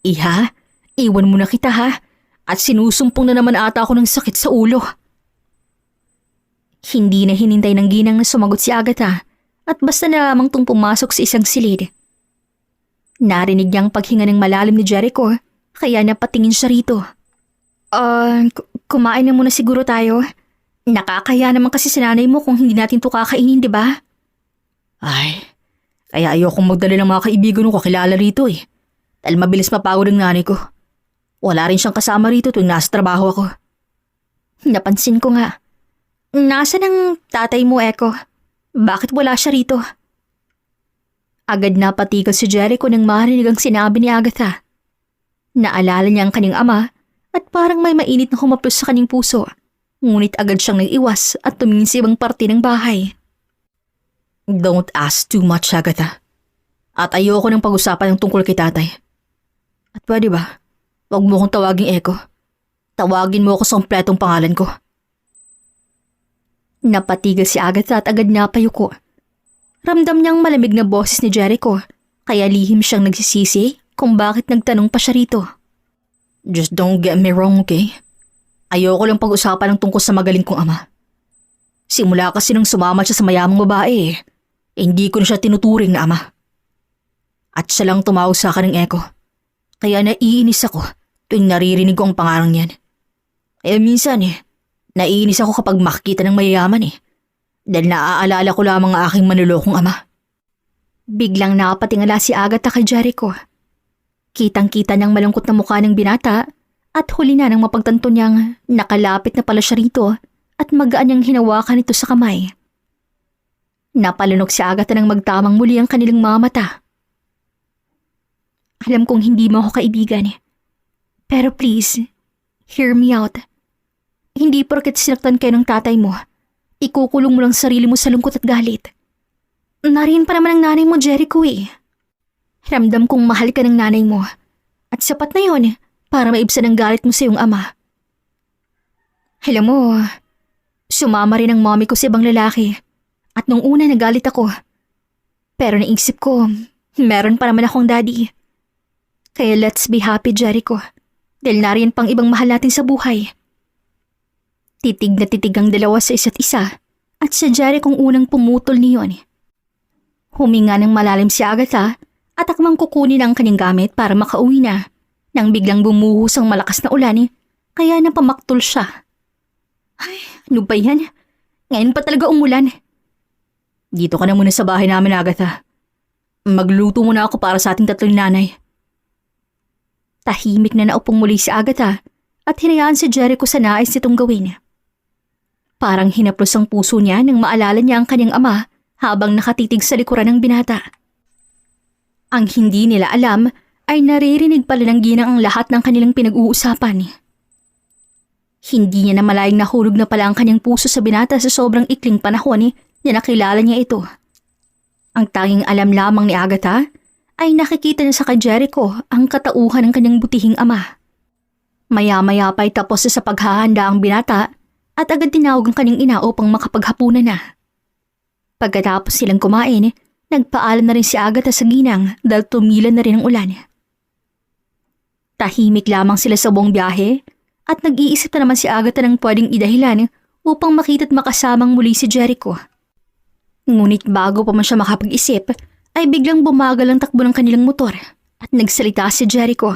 Iha, iwan mo na kita ha. At sinusumpong na naman ata ako ng sakit sa ulo. Hindi na hinintay ng ginang na sumagot si Agatha at basta na lamang tong pumasok sa isang silid. Narinig niyang paghinga ng malalim ni Jericho kaya napatingin siya rito. Kumain na muna siguro tayo. Nakakaya naman kasi sa nanay mo kung hindi natin to kakainin, di ba? Ay, kaya ayokong magdala ng mga kaibigan ko kakilala rito eh. Dahil mabilis mapagod ang nanay ko. Wala rin siyang kasama rito tuwing nasa trabaho ako. Napansin ko nga. Nasaan ang tatay mo, Eko? Bakit wala siya rito? Agad na patigal si Jericho nang marinig ang sinabi ni Agatha. Naalala niya ang kanyang ama at parang may mainit na humaplos sa kanyang puso. Ngunit agad siyang nag-iwas at tumingin sa ibang parte ng bahay. Don't ask too much, Agatha. At ayoko nang pag-usapan ng tungkol kay tatay. At pwede ba, huwag mo kong tawaging Eko. Tawagin mo ako sa kumpletong pangalan ko. Napatigil si Agatha at agad napayuko. Ramdam niyang malamig na boses ni Jericho, kaya lihim siyang nagsisisi kung bakit nagtanong pa siya rito. Just don't get me wrong, okay? Ayoko lang pag-usapan ng tungkol sa magaling kong ama. Simula kasi nung sumama siya sa mayamang babae, hindi ko na siya tinuturing na ama. At siya lang tumawag sa akin ng Eko. Kaya naiinis ako tuwing naririnig ko ang pangalang niyan. Kaya minsan naiinis ako kapag makikita ng mayayaman dahil naaalala ko lamang ang aking manlolokong ama. Biglang nakapatingala si Agatha kay Jericho. Kitang-kita niyang malungkot na mukha ng binata at huli na nang mapagtanto niyang nakalapit na pala siya rito at magaan niyang hinawakan ito sa kamay. Napalunok si Agatha nang magtamang muli ang kanilang mga mata. Alam kong hindi mo ako kaibigan. Pero please, hear me out. Hindi porket sinaktan kayo ng tatay mo, ikukulong mo lang sarili mo sa lungkot at galit. Nariyan pa naman ang nanay mo, Jericho Ramdam kong mahal ka ng nanay mo at sapat na yon para maibsan ang galit mo sa iyong ama. Alam mo, sumama rin ang mommy ko sa ibang lalaki at nung una nagalit ako. Pero naisip ko, meron pa naman akong daddy. Kaya let's be happy, Jericho, dahil nariyan pang ibang mahal natin sa buhay. Titig na titig ang dalawa sa isa't isa at si Jericho ang unang pumutol niyon. Huminga ng malalim si Agatha at akmang kukunin ang kanyang gamit para makauwi na nang biglang bumuhos ang malakas na ulan kaya napamaktol siya. Ay, ano ba yan? Ngayon pa talaga umulan. Dito ka na muna sa bahay namin, Agatha. Magluto muna ako para sa ating tatlong nanay. Tahimik na naupong muli si Agatha at hinayaan si Jericho sa nais nitong gawin. Parang hinaplos ang puso niya nang maalala niya ang kanyang ama habang nakatitig sa likuran ng binata. Ang hindi nila alam ay naririnig pala ng ginang ang lahat ng kanilang pinag-uusapan. Hindi niya na malayang nahulog na pala ang kanyang puso sa binata sa sobrang ikling panahon na nakilala niya ito. Ang tanging alam lamang ni Agatha ay nakikita niya sa kay Jericho ang katauhan ng kanyang butihing ama. Maya-maya pa'y tapos na sa paghahanda ang binata at agad tinawag ang kanyang ina upang makapaghapunan na. Pagkatapos silang kumain, nagpaalam na rin si Agatha sa ginang dahil tumilan na rin ang ulan. Tahimik lamang sila sa buong biyahe at nag-iisip na naman si Agatha ng pwedeng idahilan upang makita't makasamang muli si Jericho. Ngunit bago pa man siya makapag-isip, ay biglang bumagal ang takbo ng kanilang motor at nagsalita si Jericho.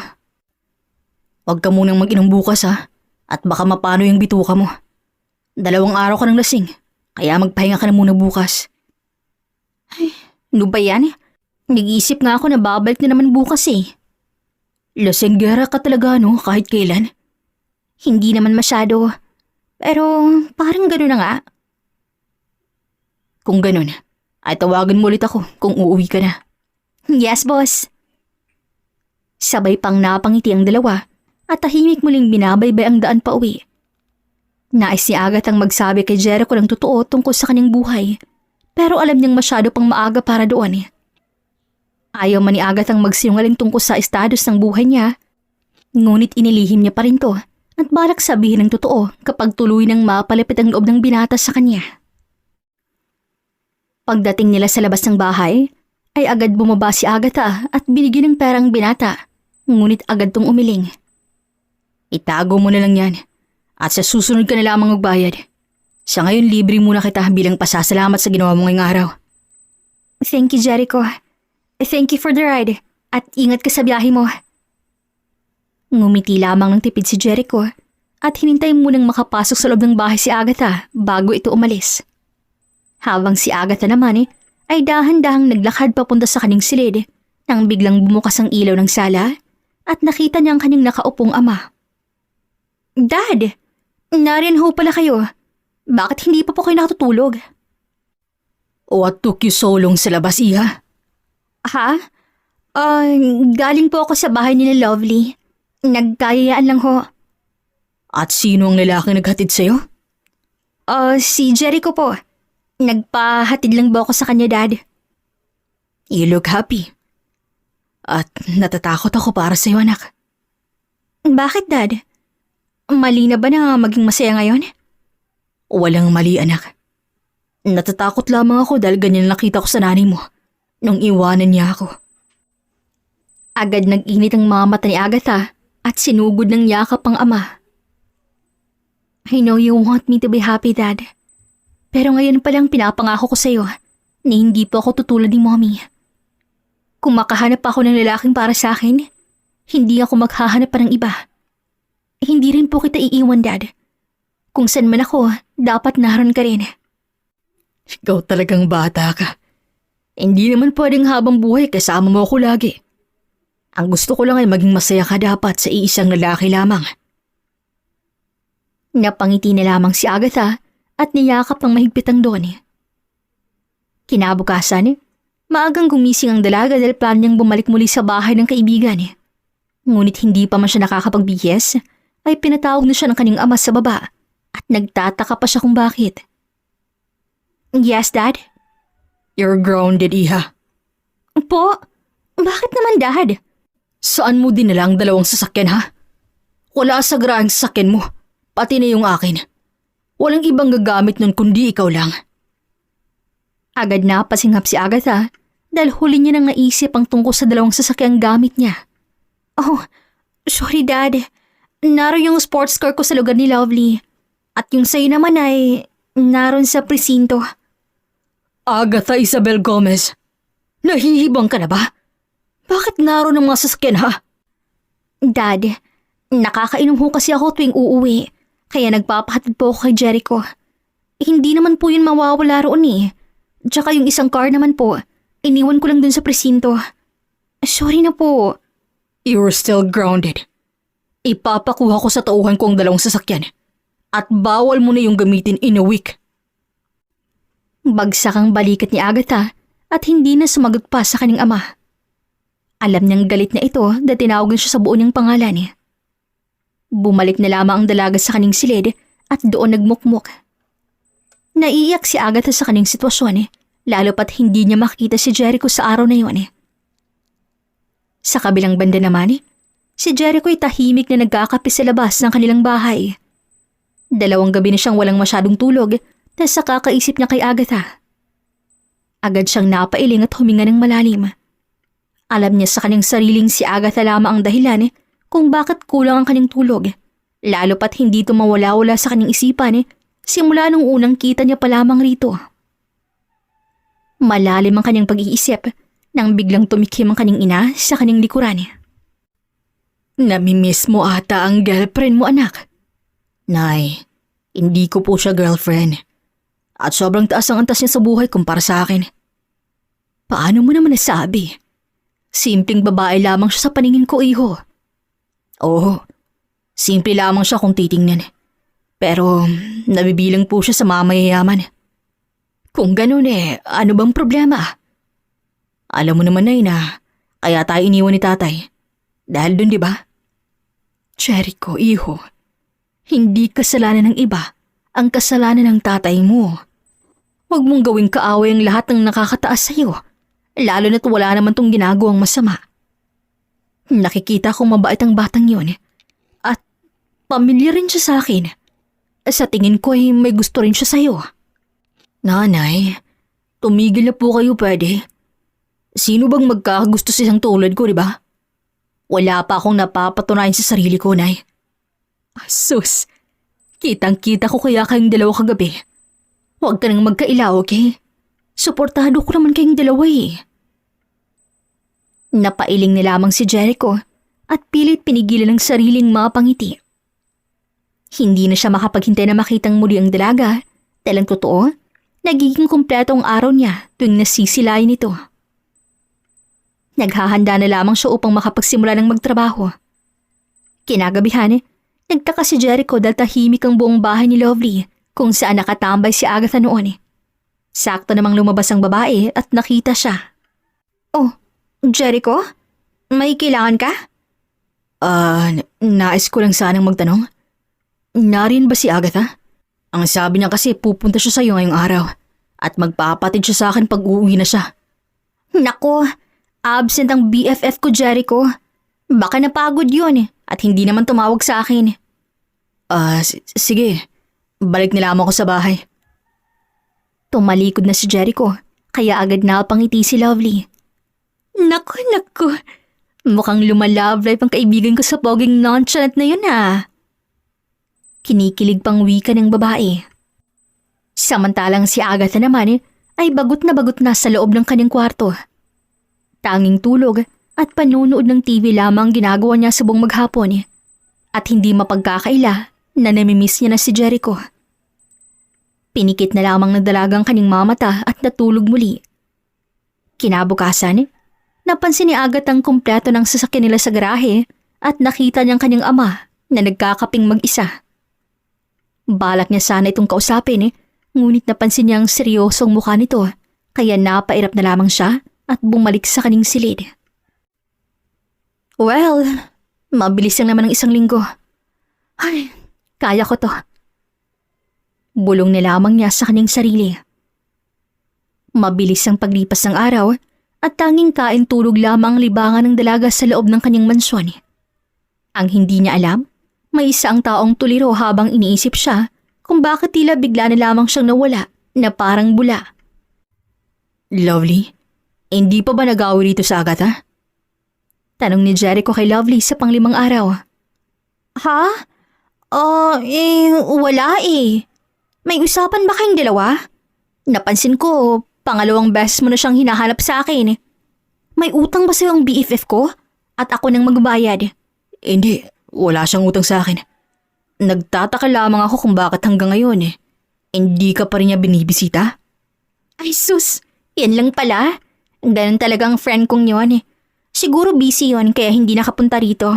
Huwag ka munang mag-inom bukas at baka mapano yung bituka mo. 2 araw ka ng lasing, kaya magpahinga ka na muna bukas. Ano ba yan? Nag-iisip nga ako na babalik na naman bukas eh. Lasenggera ka talaga no, kahit kailan. Hindi naman masyado. Pero parang gano'n na nga. Kung ganun, ay tawagan mo ulit ako kung uuwi ka na. Yes, boss. Sabay pang napangiti ang dalawa at tahimik muling binabaybay ang daan pa uwi. Nais ni Agatha ang magsabi kay Jericho ng totoo tungkol sa kanyang buhay, pero alam niyang masyado pang maaga para doon. Ayaw man ni Agatha ang magsinungaling tungkol sa estados ng buhay niya, ngunit inilihim niya pa rin to at balak sabihin ng totoo kapag tuloy nang mapalapit ang loob ng binata sa kanya. Pagdating nila sa labas ng bahay, ay agad bumaba si Agatha at binigyan ng perang binata, ngunit agad tong umiling. Itago mo na lang yan at sa susunod ka na lamang magbayad. Sa ngayon libre muna kita bilang pasasalamat sa ginawa mo ngayong araw. Thank you, Jericho. Thank you for the ride at ingat ka sa biyahe mo. Ngumiti lamang ng tipid si Jericho at hinintay munang makapasok sa loob ng bahay si Agatha bago ito umalis. Habang si Agatha naman ay dahan-dahang naglakad papunta sa kanyang silid nang biglang bumukas ang ilaw ng sala at nakita niya ang kanyang nakaupong ama. Dad, nariyan ho pala kayo. Bakit hindi pa po kayo nakatutulog? What took you so long sa labas, Iha? Ha? Galing po ako sa bahay ni Lovely. Nagkayayaan lang ho. At sino ang lalaking naghatid sa'yo? Si Jericho po. Nagpahatid lang ba ako sa kanya, Dad? You look happy. At natatakot ako para sa'yo, anak. Bakit, Dad? Mali na ba na maging masaya ngayon? Walang mali, anak. Natatakot lamang ako dahil ganyan nakita ko sa nanay mo nung iwanan niya ako. Agad nag-init ang mga mata ni Agatha at sinugod ng yakap ang ama. I know you want me to be happy, Dad. Pero ngayon palang pinapangako ko sa'yo na hindi po ako tutulad ni Mommy. Kung makahanap ako ng lalaking para sa akin, hindi ako maghahanap pa ng iba. Hindi rin po kita iiwan, Dad. Kung saan man ako, dapat naroon ka rin. Ikaw talagang bata ka. Hindi naman pwedeng habang buhay kasama mo ako lagi. Ang gusto ko lang ay maging masaya ka dapat sa iisang lalaki lamang. Napangiti na lamang si Agatha at niyakap ng mahigpit ang Don. Kinabukasan, maagang gumising ang dalaga dahil plano niyang bumalik muli sa bahay ng kaibigan. Ngunit hindi pa man siya nakakapagbihis, ay pinatawag na siya ng kanyang ama sa baba at nagtataka pa siya kung bakit. Yes, Dad? You're grounded, Iha. Po? Bakit naman, Dad? Saan mo dinala ang dalawang sasakyan, ha? Wala sa grahang sasakyan mo, pati na yung akin. Walang ibang gagamit nun kundi ikaw lang. Agad na pasingap si Agatha dahil huli niya nang naisip ang tungkol sa dalawang sasakyang gamit niya. Oh, sorry, Dad. Naroon yung sports car ko sa lugar ni Lovely. At yung sa'yo naman ay naroon sa presinto. Agatha Isabel Gomez, nahihibang ka na ba? Bakit naroon ang mga sasakyan, ha? Dad, nakakainom ho kasi ako tuwing uuwi, kaya nagpapahatid po ako kay Jericho. Hindi naman po yun mawawala roon eh. Tsaka yung isang car naman po, iniwan ko lang dun sa presinto. Sorry na po. You're still grounded. Ipapakuha ko sa tauhan ko ang dalawang sasakyan at bawal mo na yung gamitin in a week. Bagsak ang balikat ni Agatha at hindi na sumagot pa sa kanyang ama. Alam niyang galit na ito dahil tinawagan siya sa buo niyang pangalan. Bumalik na lamang ang dalaga sa kanyang silid at doon nagmukmuk. Naiiyak si Agatha sa kanyang sitwasyon, lalo pat hindi niya makita si Jericho sa araw na yun. Sa kabilang banda naman, si Jericho ay tahimik na nagkakape sa labas ng kanilang bahay. 2 gabi na siyang walang masyadong tulog dahil sa kakaisip niya kay Agatha. Agad siyang napailing at huminga ng malalim. Alam niya sa kanyang sariling si Agatha lamang ang dahilan kung bakit kulang ang kanyang tulog, lalo pat hindi ito mawala-wala sa kanyang isipan simula nung unang kita niya pa lamang rito. Malalim ang kanyang pag-iisip nang biglang tumikim ang kanyang ina sa kanyang likuran. Namimiss mo ata ang girlfriend mo, anak. Nay, hindi ko po siya girlfriend. At sobrang taas ang antas niya sa buhay kumpara sa akin. Paano mo naman nasabi? Simpleng babae lamang siya sa paningin ko, iho. Oo, simple lamang siya kung titingnan. Pero nabibilang po siya sa mamayayaman. Kung ganun ano bang problema? Alam mo naman na kaya tayo iniwan ni tatay. Dahil dun, di ba? Jericho, iho. Hindi kasalanan ng iba ang kasalanan ng tatay mo. Huwag mong gawing kaaway ang lahat ng nakakataas sa'yo. Lalo na't wala naman tong ginagawang masama. Nakikita kong mabait ang batang yon. At pamilya rin siya sa akin. Sa tingin ko ay may gusto rin siya sa'yo. Nanay, tumigil na po kayo pwede. Sino bang magkakagusto sa isang tulad ko, di ba? Wala pa akong napapatunayan sa sarili ko, Nay. Sus, kitang-kita ko kaya kayong dalawa kagabi. Huwag ka nang magkailaw, okay? Suportado ko naman kayong dalawa eh. Napailing na lamang si Jericho at pilit pinigilan ng sariling mapangiti. Hindi na siya makapaghintay na makitang muli ang dalaga dahil ang totoo, nagiging kumpleto ang araw niya tuwing nasisilayan ito. Naghahanda na lamang siya upang makapagsimula ng magtrabaho. Kinagabihan, nagtaka si Jericho dahil tahimik ang buong bahay ni Lovely kung saan nakatambay si Agatha noon. Sakto namang lumabas ang babae at nakita siya. Oh, Jericho? May kailangan ka? Nais ko lang sanang magtanong. Nariyan ba si Agatha? Ang sabi niya kasi pupunta siya sa'yo ngayong araw at magpapatid siya sa akin pag uuwi na siya. Nako, absent ang BFF ko, Jericho. Baka napagod yun at hindi naman tumawag sa akin. Sige. Balik na lamang ako sa bahay. Tumalikod na si Jericho, kaya agad napangiti si Lovely. Naku. Mukhang lumalove life ang kaibigan ko sa poging nonchalant na yun Kinikilig pang wika ng babae. Samantalang si Agatha naman ay bagot na sa loob ng kanyang kwarto. Tanging tulog at panunood ng TV lamang ginagawa niya sa buong maghapon at hindi mapagkakaila na namimiss niya na si Jericho. Pinikit na lamang ng dalagang kanyang mamata at natulog muli. Kinabukasan, napansin ni Agatha ang kumpleto ng sasakyan nila sa garahe at nakita niyang kanyang ama na nagkakaping mag-isa. Balak niya sana itong kausapin ngunit napansin niya ang seryosong mukha nito kaya napairap na lamang siya at bumalik sa kanyang silid. Well, mabilis lang naman ang isang linggo. Ay, kaya ko to. Bulong na lamang niya sa kanyang sarili. Mabilis ang paglipas ng araw at tanging kain tulog lamang ang libangan ng dalaga sa loob ng kanyang mansyon. Ang hindi niya alam, may isa ang taong tuliro habang iniisip siya kung bakit tila bigla na lamang siyang nawala na parang bula. Lovely, hindi pa ba nag-away dito sa Agatha? Tanong ni Jericho kay Lovely sa panglimang araw. Ha? Wala May usapan ba kayong dalawa? Napansin ko, pangalawang beses mo na siyang hinahanap sa akin. May utang ba sa'yo ang BFF ko? At ako nang magbayad? Hindi, wala siyang utang sa akin. Nagtataka lamang ako kung bakit hanggang ngayon hindi ka pa rin niya binibisita. Ay sus, yan lang pala. Ganun talagang friend kong yun. Siguro busy yon kaya hindi nakapunta rito.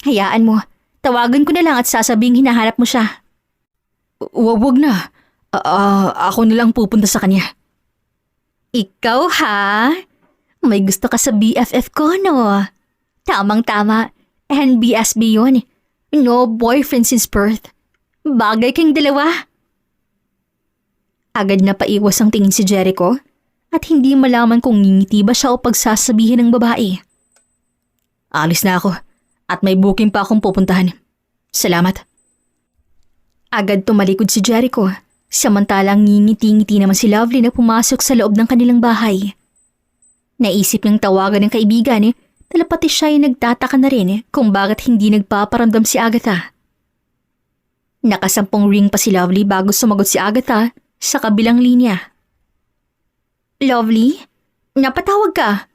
Hayaan mo, tawagan ko na lang at sasabing hinahanap mo siya. Wag na. Ako na lang pupunta sa kanya. Ikaw ha? May gusto ka sa BFF ko, no? Tamang-tama. NBSB yun. No boyfriend since birth. Bagay kayong dalawa. Agad na paiwas ang tingin si Jericho at hindi malaman kung ngingiti ba siya o pagsasabihin ng babae. Alis na ako at may booking pa akong pupuntahan. Salamat. Agad tumalikod si Jericho, samantalang ngingiti-ngiti naman si Lovely na pumasok sa loob ng kanilang bahay. Naisip niyang tawagan ng kaibigan, talapati siya ay nagtataka na rin kung bakit hindi nagpaparamdam si Agatha. Nakasampung ring pa si Lovely bago sumagot si Agatha sa kabilang linya. Lovely? Napatawag ka?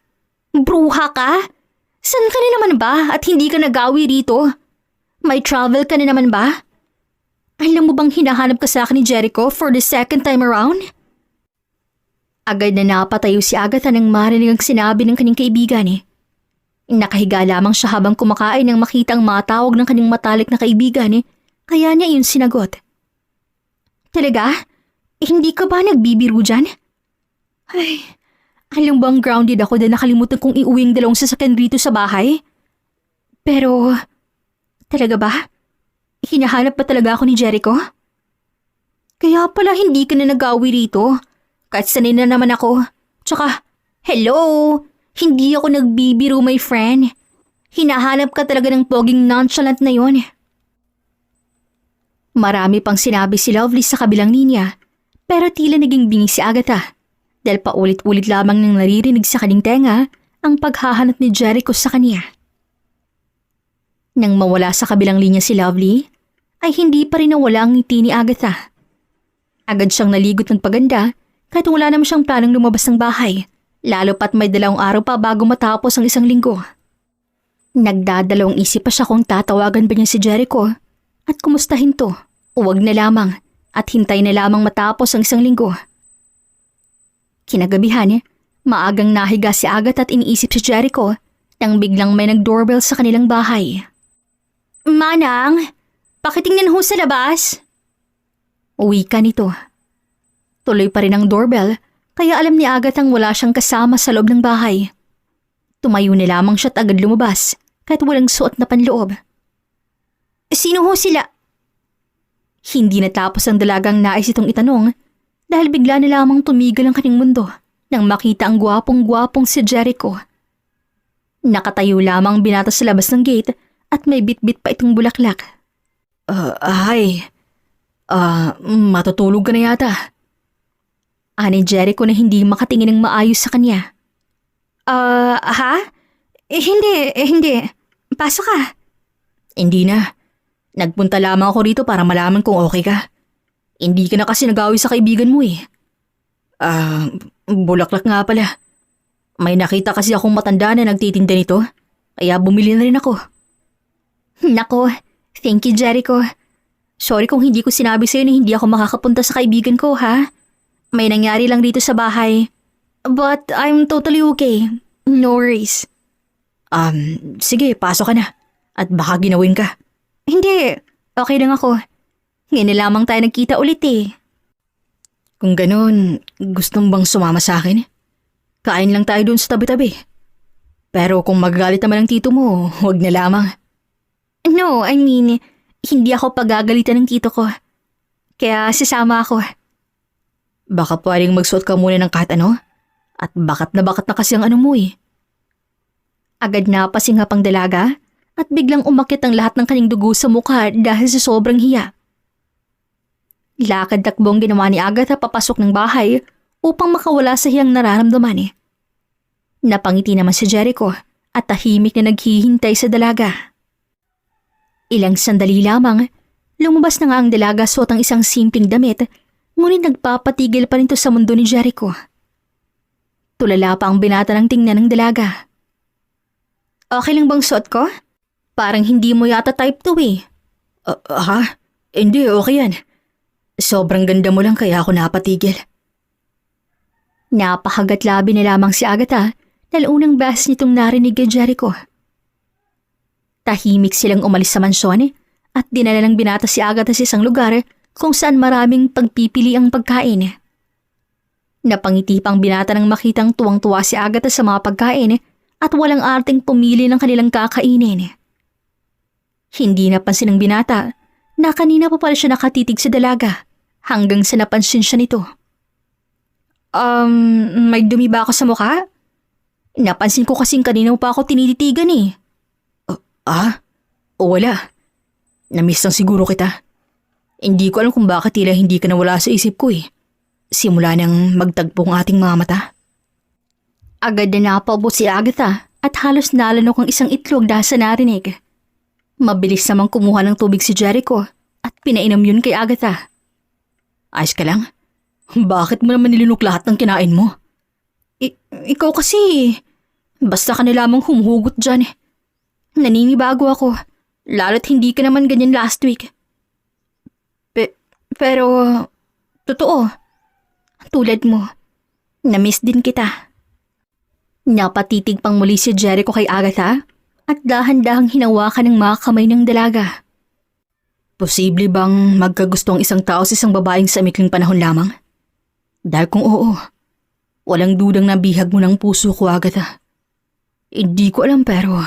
Bruha ka? San ka na naman ba at hindi ka nagawi rito? May travel ka na naman ba? Alam mo bang hinahanap ka sa akin ni Jericho for the second time around? Agad na napatayo si Agatha nang marinig ang sinabi ng kanyang kaibigan. Nakahiga lamang siya habang kumakain nang makita ang matawag ng kanyang matalik na kaibigan, kaya niya iyon sinagot. Talaga? Hindi ka ba nagbibiro dyan? Ay, alam bang grounded ako dahil nakalimutan kong iuwi ang dalawang sasakyan rito sa bahay? Pero, talaga ba? Hinahanap pa talaga ako ni Jericho? Kaya pala hindi ka na nag-awi rito. Kahit sanay na naman ako. Tsaka, hello! Hindi ako nagbibiro, my friend. Hinahanap ka talaga ng poging nonchalant na yon. Marami pang sinabi si Lovely sa kabilang linya, pero tila naging bingi si Agatha dahil paulit-ulit lamang nang naririnig sa kanyang tenga ang paghahanap ni Jericho sa kanya. Nang mawala sa kabilang linya si Lovely, ay hindi pa rin nawala ang ngiti ni Agatha. Agad siyang naligot ng paganda kahit wala naman siyang planong lumabas ng bahay, lalo pat may 2 araw pa bago matapos ang 1 linggo. Nagdadalawang isip pa siya kung tatawagan ba niya si Jericho at kumustahin to. Huwag na lamang at hintay na lamang matapos ang 1 linggo. Kinagabihan, maagang nahiga si Agatha at iniisip si Jericho nang biglang may nag-doorbell sa kanilang bahay. Manang, pakitingnan ho sa labas. Uwi ka nito. Tuloy pa rin ang doorbell, kaya alam ni Agatha ang wala siyang kasama sa loob ng bahay. Tumayo na lamang siya at agad lumabas, kahit walang suot na panloob. Sino ho sila? Hindi natapos ang dalagang nais itong itanong, dahil bigla na lamang tumigil ang kanyang mundo nang makita ang gwapong-gwapong si Jericho. Nakatayo lamang binata sa labas ng gate at may bit-bit pa itong bulaklak. Hi. Matutulog ka na yata. Ani Jericho na hindi makatingin ng maayos sa kanya. Ha? Hindi. Pasok ka. Hindi na. Nagpunta lamang ako rito para malaman kung okay ka. Hindi ka na kasi nag-away sa kaibigan mo eh. Bulaklak nga pala. May nakita kasi akong matanda na nagtitinda nito, kaya bumili na rin ako. Nako, thank you Jericho. Sorry kung hindi ko sinabi sa'yo na hindi ako makakapunta sa kaibigan ko, ha? May nangyari lang dito sa bahay. But I'm totally okay. No worries. Sige, pasok ka na. At baka ginawin ka. Hindi, okay lang ako. Ngayon na lamang tayo nagkita ulit eh. Kung ganun, gusto mo bang sumama sa akin? Kain lang tayo dun sa tabi-tabi. Pero kung magagalit naman ang tito mo, huwag na lamang. No, I mean, hindi ako pagagalitan ng tito ko. Kaya sasama ako. Baka pwedeng magsuot ka muna ng kahit ano? At bakat na kasi ang ano mo eh. Agad na pasinghap ang dalaga at biglang umakyat ang lahat ng kanyang dugo sa mukha dahil sa sobrang hiya. Lakad-takbong ginawa ni Agatha papasok ng bahay upang makawala sa hiyang nararamdaman eh. Napangiti naman si Jericho at tahimik na naghihintay sa dalaga. Ilang sandali lamang, lumabas na nga ang dalaga suot ang isang simpleng damit, ngunit nagpapatigil pa rin to sa mundo ni Jericho. Tulala pa ang binata ng tingnan ng dalaga. Okay lang bang suot ko? Parang hindi mo yata type to eh. Ha? Hindi, okay yan. Sobrang ganda mo lang kaya ako napatigil. Napakagatlabi na lamang si Agatha dahil unang beses nitong narinig kay Jericho. Tahimik silang umalis sa mansyon at dinala ng binata si Agatha sa isang lugar kung saan maraming pagpipili ang pagkain. Napangiti pang binata nang makitang tuwang-tuwa si Agatha sa mga pagkain at walang arteng pumili ng kanilang kakainin. Hindi napansin ng binata na kanina pa pala siya nakatitig sa dalaga hanggang sa napansin siya nito. May dumi ba ako sa mukha? Napansin ko kasing kanina pa ako tinititigan eh. O wala. Namiss lang siguro kita. Hindi ko alam kung bakit tila hindi ka nawala sa isip ko eh. Simula nang magtagpo ang ating mga mata. Agad na napaubo si Agatha at halos nalanok ang isang itlog dahil sa narinig. Mabilis namang kumuha ng tubig si Jericho at pinainom yun kay Agatha. Ayos ka lang? Bakit mo naman nilunok lahat ng kinain mo? Ikaw kasi, basta ka na lamang humuhugot dyan. Naninibago ako, lalo't hindi ka naman ganyan last week. Pero, totoo, tulad mo, Na-miss din kita. Napatitig pang muli si Jericho kay Agatha at dahan-dahang hinawakan ng mga kamay ng dalaga. Posible bang magkagusto ang isang tao sa isang babaeng sa mikling panahon lamang? Dahil kung oo, walang dudang nabihag mo ng puso ko, Agatha. Hindi ko alam pero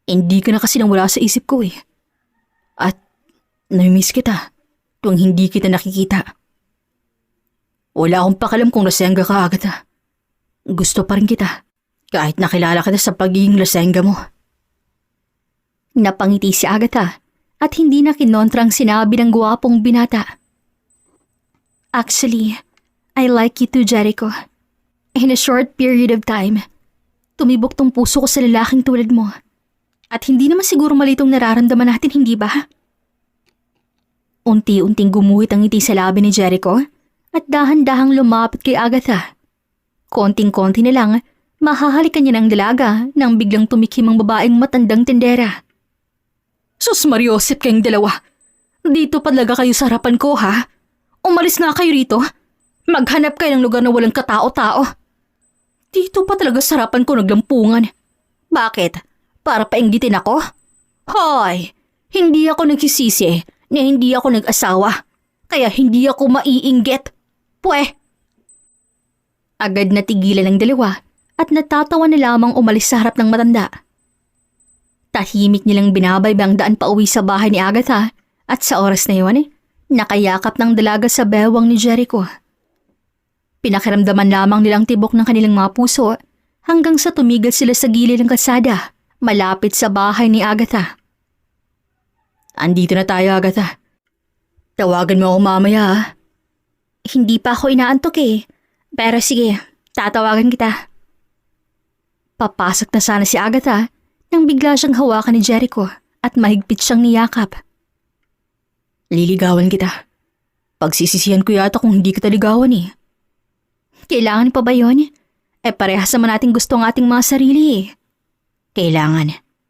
hindi ka na kasi nang wala sa isip ko eh. At namimiss kita tuwing hindi kita nakikita. Wala akong pakalam kung lasengga ka, Agatha. Gusto pa rin kita kahit nakilala kita sa pagiging lasengga mo. Napangiti si Agatha at hindi na kinontrang sinabi ng gwapong binata. Actually, I like you too, Jericho. In a short period of time, tumibok tong puso ko sa lalaking tulad mo. At hindi naman siguro mali itong nararamdaman natin, hindi ba? Unti-unting gumuhit ang ngiti sa labi ni Jericho at dahan-dahang lumapit kay Agatha. Konting-konti na lang, mahahalikan niya ng dalaga nang biglang tumikim ang babaeng matandang tendera. Sus Mariosip kayong dalawa. Dito talaga kayo sa harapan ko, ha? Umalis nga kayo rito. Maghanap kayo ng lugar na walang katao-tao. Dito pa talaga sa harapan ko naglampungan. Bakit? Para painggitin ako? Hoy, hindi ako nagsisisi na hindi ako nag-asawa. Kaya hindi ako maiinggit. Pwe! Agad na tigilan ng dalawa at natatawa na lamang umalis sa harap ng matanda. Tahimik nilang binabaybay ang daan pa uwi sa bahay ni Agatha at sa oras na yun, nakayakap ng dalaga sa bewang ni Jericho. Pinakiramdaman lamang nilang tibok ng kanilang mga puso hanggang sa tumigil sila sa gilid ng kalsada malapit sa bahay ni Agatha. Andito na tayo, Agatha. Tawagan mo ako mamaya, ha? Hindi pa ako inaantok eh. Pero sige, tatawagan kita. Papasok na sana si Agatha nang bigla siyang hawakan ni Jericho at mahigpit siyang niyakap. Liligawan kita. Pagsisisihan ko yata kung hindi kita ligawan eh. Kailangan pa ba yun? Parehas naman natin gusto ng ating mga sarili eh. Kailangan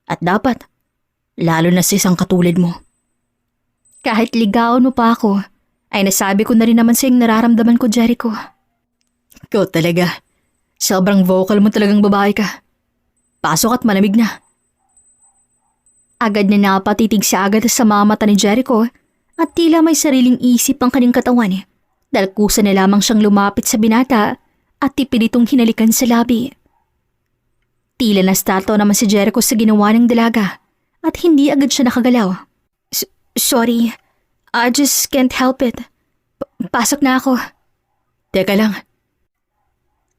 at dapat. Lalo na sa isang katulad mo. Kahit ligawan mo pa ako, ay nasabi ko na rin naman sa iyong nararamdaman ko, Jericho. Ikaw talaga. Sobrang vocal mo talagang babae ka. Pasok at malamig na. Agad na napatitig si Agatha sa mga mata ni Jericho at tila may sariling isip ang kanyang katawan dahil kusa na lamang siyang lumapit sa binata at tipilitong hinalikan sa labi. Tila nastato naman si Jericho sa ginawa ng dalaga at hindi agad siya nakagalaw. Sorry, I just can't help it. Pasok na ako. Teka lang.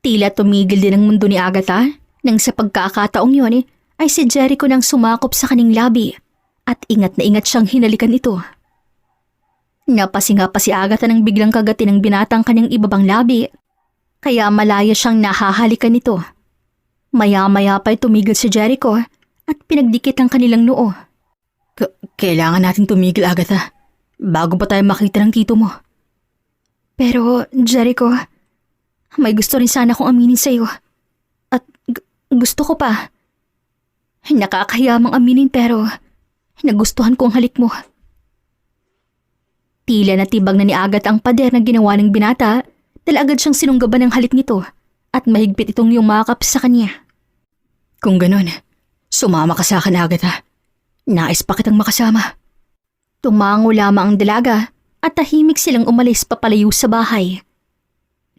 Tila tumigil din ang mundo ni Agatha nang sa pagkakataong yun ay si Jericho nang sumakop sa kaning labi at ingat na ingat siyang hinalikan ito. Napasinga pa si Agatha nang biglang kagatin ng binatang kanyang ibabang labi kaya malaya siyang nahahalikan nito. Maya-maya pa'y tumigil si Jericho at pinagdikit ang kanilang noo. Kailangan natin tumigil, Agatha, bago pa tayo makita ng tito mo. Pero, Jericho, may gusto rin sana akong aminin sa'yo. At gusto ko pa. Nakakahiya mang aminin pero nagustuhan ko ang halik mo. Tila natibag na ni Agatha ang pader na ginawa ng binata dahil agad siyang sinunggaban ng halik nito at mahigpit itong yumakap sa kanya. Kung ganon, sumama ka sa akin, Agatha. Nais pa kitang makasama. Tumango lamang ang dalaga at tahimik silang umalis papalayo sa bahay.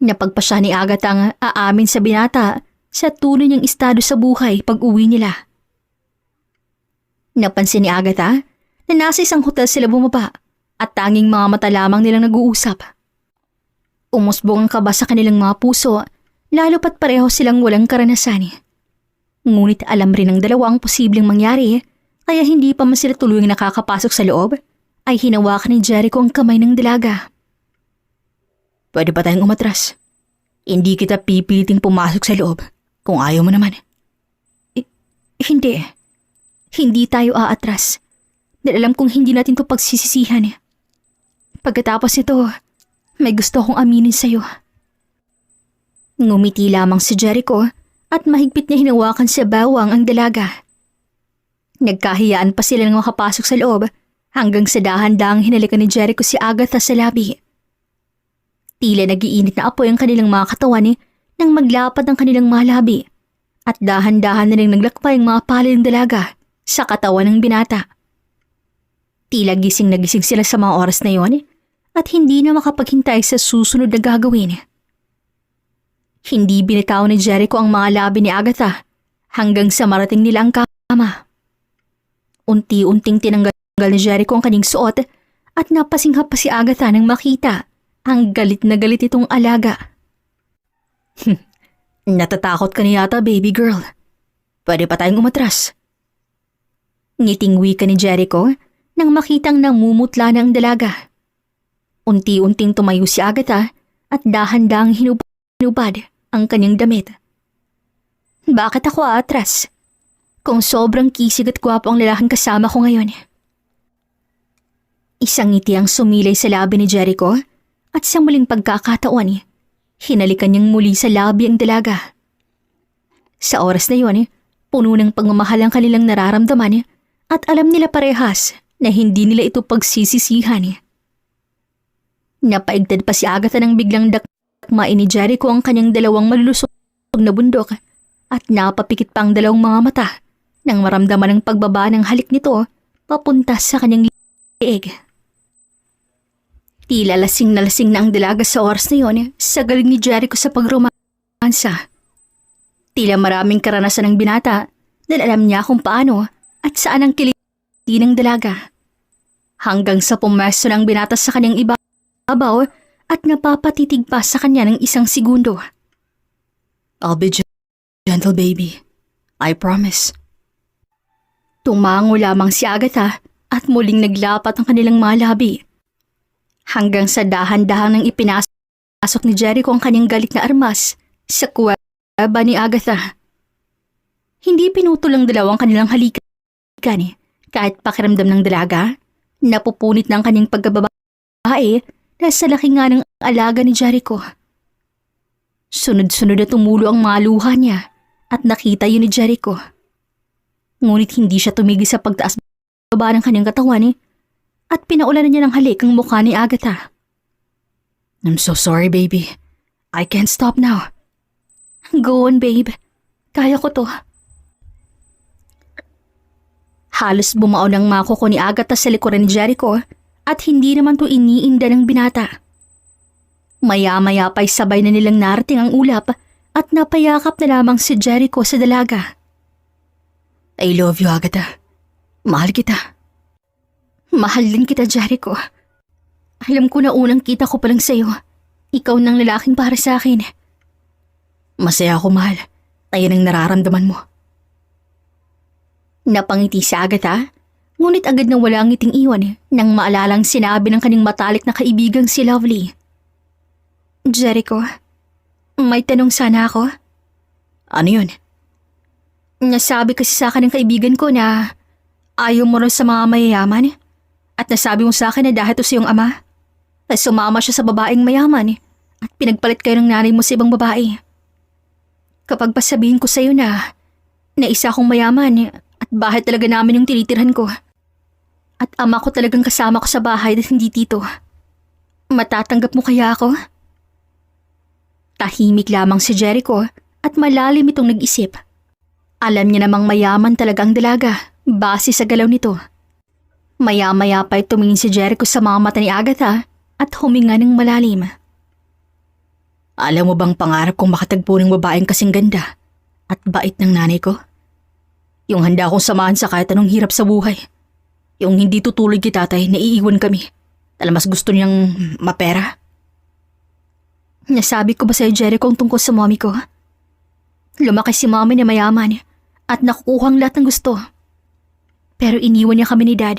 Napagpasya ni Agatha ang aamin sa binata sa tunay niyang estado sa buhay pag uwi nila. Napansin ni Agatha na nasa isang hotel sila bumaba at tanging mga mata lamang nilang nag-uusap. Umusbong ang kaba sa kanilang mga puso lalo pat pareho silang walang karanasan. Ngunit alam rin ng dalawa ang posibleng mangyari kaya hindi pa man sila tuluyang nakakapasok sa loob ay hinawakan ni Jericho ang kamay ng dalaga. Pwede ba tayong umatras? Hindi kita pipiliting pumasok sa loob kung ayaw mo naman. Hindi. Hindi tayo aatras. Dahil alam kong hindi natin to pagsisisihan. Pagkatapos nito, may gusto akong aminin sa'yo. Ngumiti lamang si Jericho at mahigpit niya hinawakan sa bawang ang dalaga. Nagkahiyaan pa sila nang makapasok sa loob hanggang sa dahan-dahang hinalikan ni Jericho si Agatha sa labi. Tila nagiinit na apoy ang kanilang mga katawan nang maglapat ang kanilang malabi at dahan-dahan na rin naglakbay ang mga palad ng dalaga sa katawan ng binata. Tila gising na gising sila sa mga oras na yon at hindi na makapaghintay sa susunod na gagawin. Hindi binitaw ni Jericho ang mga labi ni Agatha hanggang sa marating nila ang kama. Unti-unting tinanggal ni Jericho ang kanyang suot at napasinghap pa si Agatha nang makita ang galit na galit itong alaga. Natatakot ka na yata, baby girl. Pwede pa tayong umatras. Ngiting wika ni Jericho nang makitang namumutla na ang dalaga. Unti-unting tumayo si Agatha at dahan-dahang hinubad ang kanyang damit. Bakit ako aatras? Kung sobrang kisig at gwapo ang lalaking kasama ko ngayon. Isang ngiti ang sumilay sa labi ni Jericho at sa muling pagkakataon, hinalikan niyang muli sa labi ang dalaga. Sa oras na yon, puno ng pagmamahal ang kanilang nararamdaman at alam nila parehas na hindi nila ito pagsisisihan. Napaigtad pa si Agatha nang biglang dakmain ni Jericho ang kanyang dalawang malulusog na bundok at napapikit pa ang dalawang mga mata nang maramdaman ang pagbaba ng halik nito papunta sa kanyang liig. Tila lasing na ang dalaga sa oras na yon sa galing ni Jericho sa pagromansa. Tila maraming karanasan ng binata dahil alam niya kung paano at saan ang kiliti ng dalaga. Hanggang sa pumesto ng binata sa kanyang ibabaw at napapatitig pa sa kanya ng isang segundo. I'll be gentle, baby. I promise. Tumango lamang si Agatha at muling naglapat ang kanilang mga labi. Hanggang sa dahan-dahan nang ipinasok ni Jericho ang kanyang galit na armas sa kuweba ni Agatha. Hindi pinutol ang dalawang kanilang halikan kahit pakiramdam ng dalaga, napupunit ng kanyang pagkababae na sa laki nga ng alaga ni Jericho. Sunod-sunod na tumulo ang mga luha niya at nakita yun ni Jericho. Ngunit hindi siya tumigil sa pagtaas baba ng kanyang katawan at pinaulanan niya ng halik ang mukha ni Agatha. I'm so sorry, baby. I can't stop now. Go on, babe. Kaya ko to. Halos bumao ng mga kuko ni Agatha sa likuran ni Jericho at hindi naman to iniinda ng binata. Maya-maya pa'y sabay na nilang narating ang ulap at napayakap na lamang si Jericho sa dalaga. I love you, Agatha. Mahal kita. Mahal din kita, Jericho. Alam ko na unang kita ko palang sa'yo. Ikaw nang lalaking para sa akin. Masaya ako, mahal. Ayan ang nararamdaman mo. Napangiti si Agatha, ngunit agad nang wala ang ngiting iwan nang maalalang sinabi ng kanyang matalik na kaibigang si Lovely. Jericho, may tanong sana ako. Ano yun? Nasabi kasi sa akin ng kaibigan ko na ayaw mo rin sa mga mayayaman at nasabi mo sa akin na dahil to sa iyong ama na sumama siya sa babaeng mayaman at pinagpalit kayo ng nanay mo sa ibang babae. Kapag pasabihin ko sa iyo na isa akong mayaman at bahay talaga namin yung tinitirhan ko at ama ko talagang kasama ko sa bahay at hindi dito, matatanggap mo kaya ako? Tahimik lamang si Jericho at malalim itong nag-isip. Alam niya namang mayaman talaga ang dalaga base sa galaw nito. Maya-maya pa'y tumingin si Jericho sa mga mata ni Agatha at huminga ng malalim. Alam mo bang pangarap kong makatagpo ng babaeng kasing ganda at bait ng nanay ko? Yung handa akong samahan sa kahit anong hirap sa buhay. Yung hindi tutulog kay tatay na iiwan kami dahil mas gusto niyang mapera. Nasabi ko ba sa'yo, Jericho, ang tungkol sa mommy ko? Lumaki si mommy na mayaman at nakukuha ang lahat ng gusto. Pero iniwan niya kami ni Dad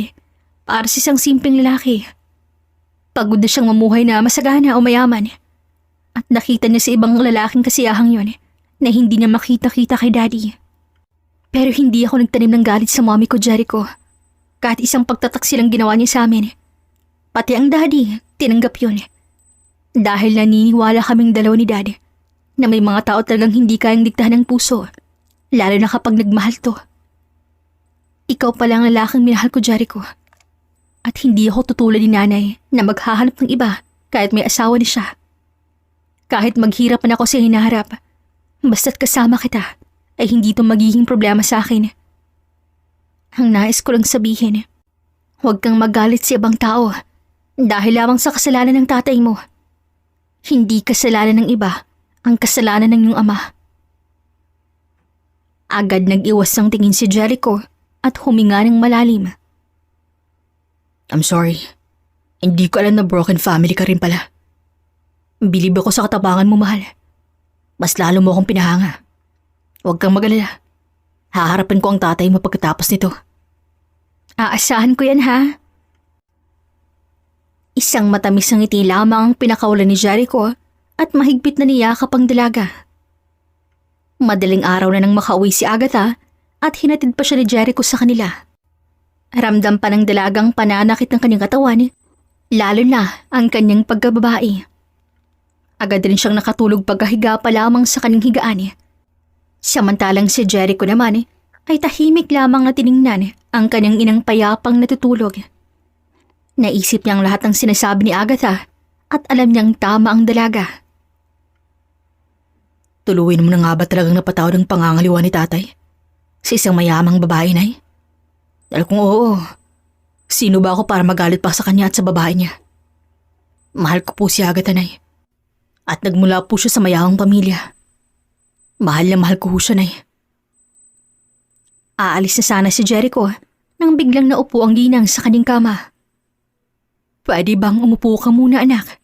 para sa isang simpleng lalaki. Pagod na siyang mamuhay na masagana o mayaman. At nakita niya sa ibang lalaking kasiyahang yon na hindi niya makita-kita kay Daddy. Pero hindi ako nagtanim ng galit sa mommy ko, Jericho. Kahit isang pagtatak silang ginawa niya sa amin. Pati ang Daddy, tinanggap yun. Dahil naniniwala kaming dalawa ni Dad na may mga tao talagang hindi kayang diktahan ng puso, lalo na kapag nagmahal to. Ikaw pala ang lalaking minahal ko, Jericho. At hindi ako tutulad ni nanay na maghahanap ng iba kahit may asawa na siya. Kahit maghirap man ako sa hinaharap, Basta't kasama kita, ay hindi ito magiging problema sa akin. Ang nais ko lang sabihin, huwag kang magalit sa ibang tao dahil lamang sa kasalanan ng tatay mo. Hindi kasalanan ng iba ang kasalanan ng iyong ama. Agad nag-iwas ng tingin si Jericho at huminga ng malalim. I'm sorry. Hindi ko alam na broken family ka rin pala. Bilib ako sa katapangan mo, mahal. Mas lalo mo akong pinahanga. Huwag kang mag-alala. Haharapin ko ang tatay mo pagkatapos nito. Aasahan ko yan, ha? Isang matamis na ngiti lamang ang pinakawalan ni Jericho at mahigpit na niyakap ang dalaga. Madaling araw na nang makauwi si Agatha at hinatid pa siya ni Jericho sa kanila. Ramdam pa ng dalagang pananakit ng kanyang katawan, lalo na ang kanyang pagkababae. Agad rin siyang nakatulog pagkahiga pa lamang sa kanyang higaan. Samantalang si Jericho naman ay tahimik lamang na tiningnan ang kanyang inang payapang natutulog. Naisip niya ang lahat ng sinasabi ni Agatha at alam niyang tama ang dalaga. Tuluyin mo na nga ba talagang napatawad ang pangangaliwa ni tatay? Sa isang mayamang babae, Nay? Dahil kung oo, sino ba ako para magalit pa sa kanya at sa babae niya? Mahal ko po si Agatha, Nay. At nagmula po siya sa mayamang pamilya. Mahal na mahal ko po siya, Nay. Aalis na sana si Jericho nang biglang naupo ang ginang sa kanyang kama. Pwede bang umupo ka muna, anak?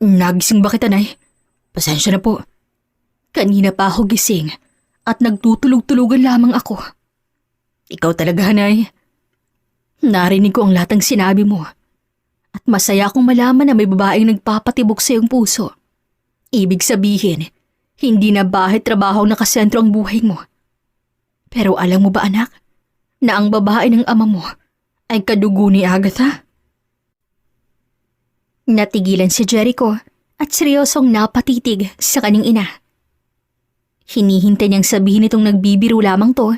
Nagising ba kita, Nay? Pasensya na po. Kanina pa ako gising at nagtutulog-tulugan lamang ako. Ikaw talaga, Nay. Narinig ko ang lahat ng sinabi mo at masaya akong malaman na may babaeng nagpapatibok sa iyong puso. Ibig sabihin, hindi na bahay trabaho ang nakasentro ang buhay mo. Pero alam mo ba, anak, na ang babae ng ama mo ay kadugo ni Agatha? Natigilan si Jericho at seryosong napatitig sa kanyang ina. Hinihintay niyang sabihin itong nagbibiro lamang to,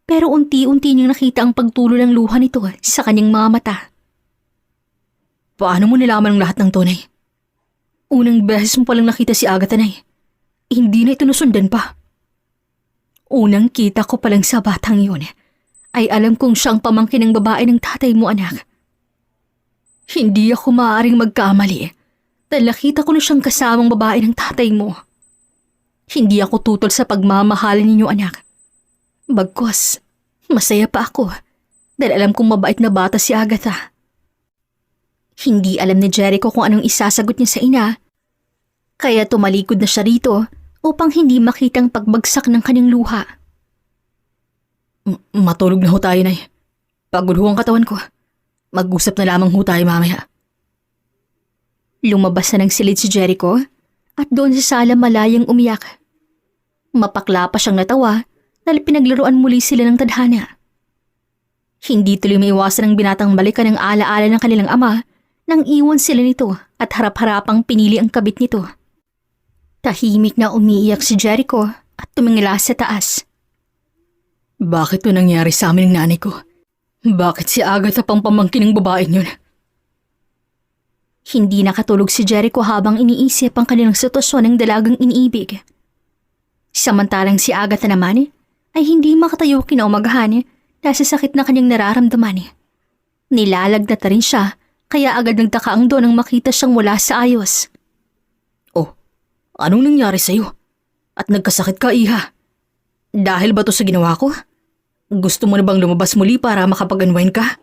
pero unti-unti niyang nakita ang pagtulo ng luha nito sa kanyang mga mata. Paano mo nalaman ang lahat ng tunay? Unang beses mo palang nakita si Agatha, Nay. Hindi na ito nasundan pa. Unang kita ko palang sa batang yun, ay alam kong siyang pamangkin ng babae ng tatay mo, anak. Hindi ako maaaring magkamali dahil nakita ko na siyang kasamang babae ng tatay mo. Hindi ako tutol sa pagmamahalan ninyo, anak. Bagkus, masaya pa ako dahil alam kong mabait na bata si Agatha. Hindi alam ni Jericho kung anong isasagot niya sa ina, kaya tumalikod na siya rito upang hindi makitang pagbagsak ng kanyang luha. Matulog na ho tayo, Nay. Pagod ho ang katawan ko. Mag-usap na lamang ho tayo mamaya. Lumabas na ng silid si Jericho at doon sa sala malayang umiyak. Mapakla pa siyang natawa dahil pinaglaruan muli sila ng tadhana. Hindi tuloy maiwasan ng binatang balikan ng alaala ng kanilang ama nang iwan sila nito at harap-harapang pinili ang kabit nito. Tahimik na umiiyak si Jericho at tumingala sa taas. Bakit ito nangyari sa amin ng nanay ko? Bakit si Agatha pang pamangkin ng babaeng yun? Hindi nakatulog si Jericho habang iniisip ang kanilang sitwasyon ng dalagang iniibig. Samantalang si Agatha naman ay hindi makatayo kinaumagahan dahil sa sakit na kanyang nararamdaman. Nilalagnat na rin siya kaya agad nagtaka ang Don nang makita siyang wala sa ayos. Oh, anong nangyari sa'yo? At nagkasakit ka, Iha? Dahil ba to sa ginawa ko? Gusto mo na bang lumabas muli para makapag-unwind ka?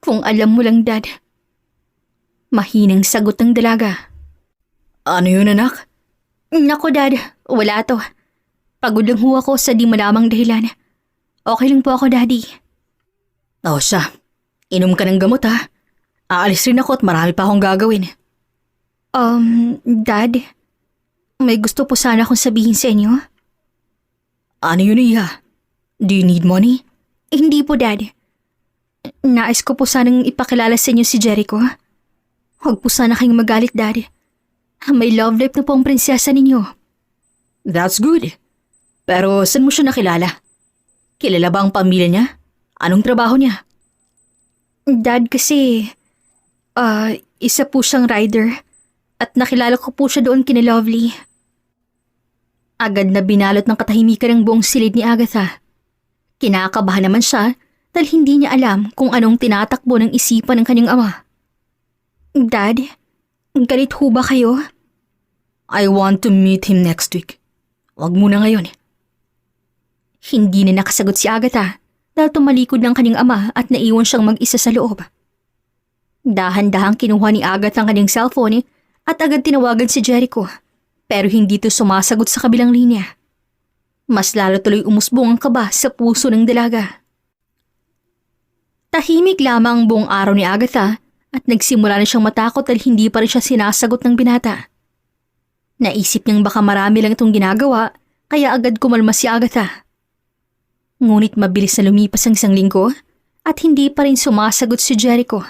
Kung alam mo lang, Dad. Mahinang sagot ng dalaga. Ano yun, anak? Naku, Dad. Wala to. Pagod lang ho ako sa di malamang dahilan. Okay lang po ako, Daddy. Oh, siya. Inom ka ng gamot, ha? Aalis rin ako at marami pa akong gagawin. Dad? May gusto po sana akong sabihin sa inyo. Ano yun, Iha? Do you need money? Hindi po, Dad. Nais ko po sanang ipakilala sa inyo si Jericho. Huwag po sana kayong magalit, Dad. May love life na po ang prinsesa ninyo. That's good. Pero saan mo siya nakilala? Kilala ba ang pamilya niya? Anong trabaho niya? Dad, kasi... isa po siyang rider. At nakilala ko po siya doon kina Lovely. Agad na binalot ng katahimikan ang buong silid ni Agatha. Kinakabahan naman siya dahil hindi niya alam kung anong tinatakbo ng isipan ng kanyang ama. Dad, galit ho ba kayo? I want to meet him next week. Wag muna ngayon. Hindi na nakasagot si Agatha dahil tumalikod ng kanyang ama at naiwan siyang mag-isa sa loob. Dahan-dahang kinuha ni Agatha ang kanyang cellphone at agad tinawagan si Jericho. Pero hindi ito sumasagot sa kabilang linya. Mas lalo tuloy umusbong ang kaba sa puso ng dalaga. Tahimik lamang ang buong araw ni Agatha at nagsimula na siyang matakot dahil hindi pa rin siya sinasagot ng binata. Naisip niyang baka marami lang itong ginagawa kaya agad kumalma si Agatha. Ngunit mabilis na lumipas ang isang linggo at hindi pa rin sumasagot si Jericho.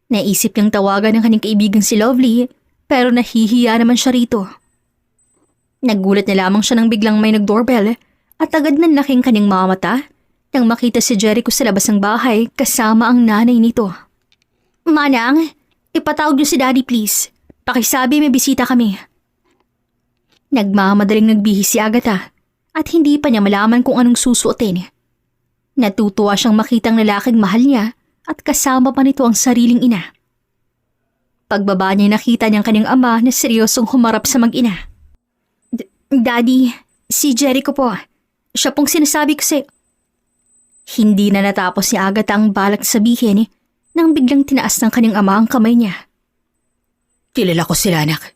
Naisip niyang tawagan ng kanyang kaibigan si Lovely pero nahihiya naman siya rito. Nagulat na lamang siya nang biglang may nag-doorbell at agad nanlaking kanyang mga mata nang makita si Jericho sa labas ng bahay kasama ang nanay nito. Manang, ipatawag niyo si Daddy please. Pakisabi may bisita kami. Nagmamadaling nagbihis si Agatha at hindi pa niya malaman kung anong susuotin. Natutuwa siyang makitang lalaking mahal niya at kasama pa nito ang sariling ina. Pagbaba niya nakita niyang kanyang ama na seryosong humarap sa mag-ina. Daddy, si Jericho po. Siya pong sinasabi ko sa'yo. Hindi na natapos ni Agatha ang balak sabihin nang biglang tinaas ng kanyang ama ang kamay niya. Kilala ko sila, anak.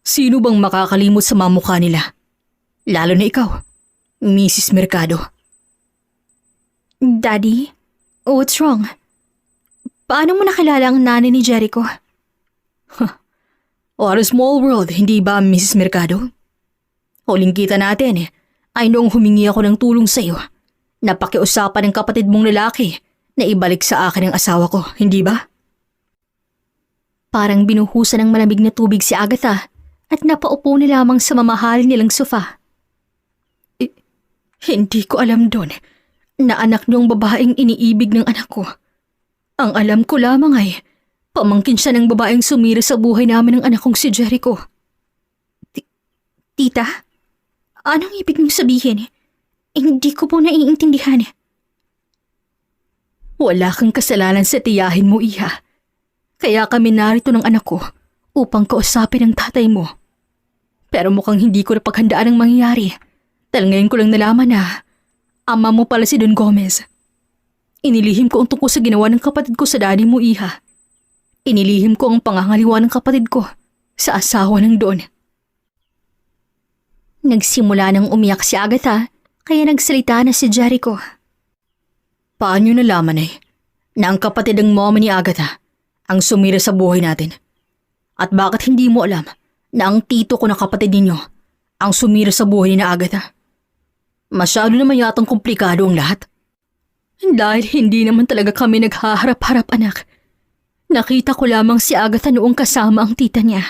Sino bang makakalimot sa mga mukha nila? Lalo na ikaw, Mrs. Mercado. Daddy, what's wrong? Paano mo nakilala ang nanay ni Jericho? What a small world, hindi ba, Mrs. Mercado? Huling kita natin ay noong humingi ako ng tulong sa iyo. Napakiusapan ng kapatid mong lalaki na ibalik sa akin ang asawa ko, hindi ba? Parang binuhusan ng malamig na tubig si Agatha at napaupo na lamang sa mamahal nilang sofa. Hindi ko alam doon na anak niyong babaeng iniibig ng anak ko. Ang alam ko lamang ay pamangkin siya ng babaeng sumira sa buhay namin ng anak kong si Jericho. Tita, anong ibig mong sabihin? Hindi ko po naiintindihan. Wala kang kasalanan sa tiyahin mo, iha. Kaya kami narito ng anak ko upang kausapin ang tatay mo. Pero mukhang hindi ko napaghandaan ang mangyayari dahil ngayon ko lang nalaman na ama mo pala si Don Gomez. Inilihim ko ang tungkol sa ginawa ng kapatid ko sa daddy mo, iha. Inilihim ko ang pangangaliwa ng kapatid ko sa asawa ng Don. Nagsimula nang umiyak si Agatha kaya nagsalita na si Jericho. Paano nalaman na ang kapatid ng mama ni Agatha ang sumira sa buhay natin? At bakit hindi mo alam na ang tito ko na kapatid ninyo ang sumira sa buhay ni Agatha? Masyado naman yatang komplikado ang lahat. Dahil hindi naman talaga kami naghaharap-harap, anak. Nakita ko lamang si Agatha noong kasama ang tita niya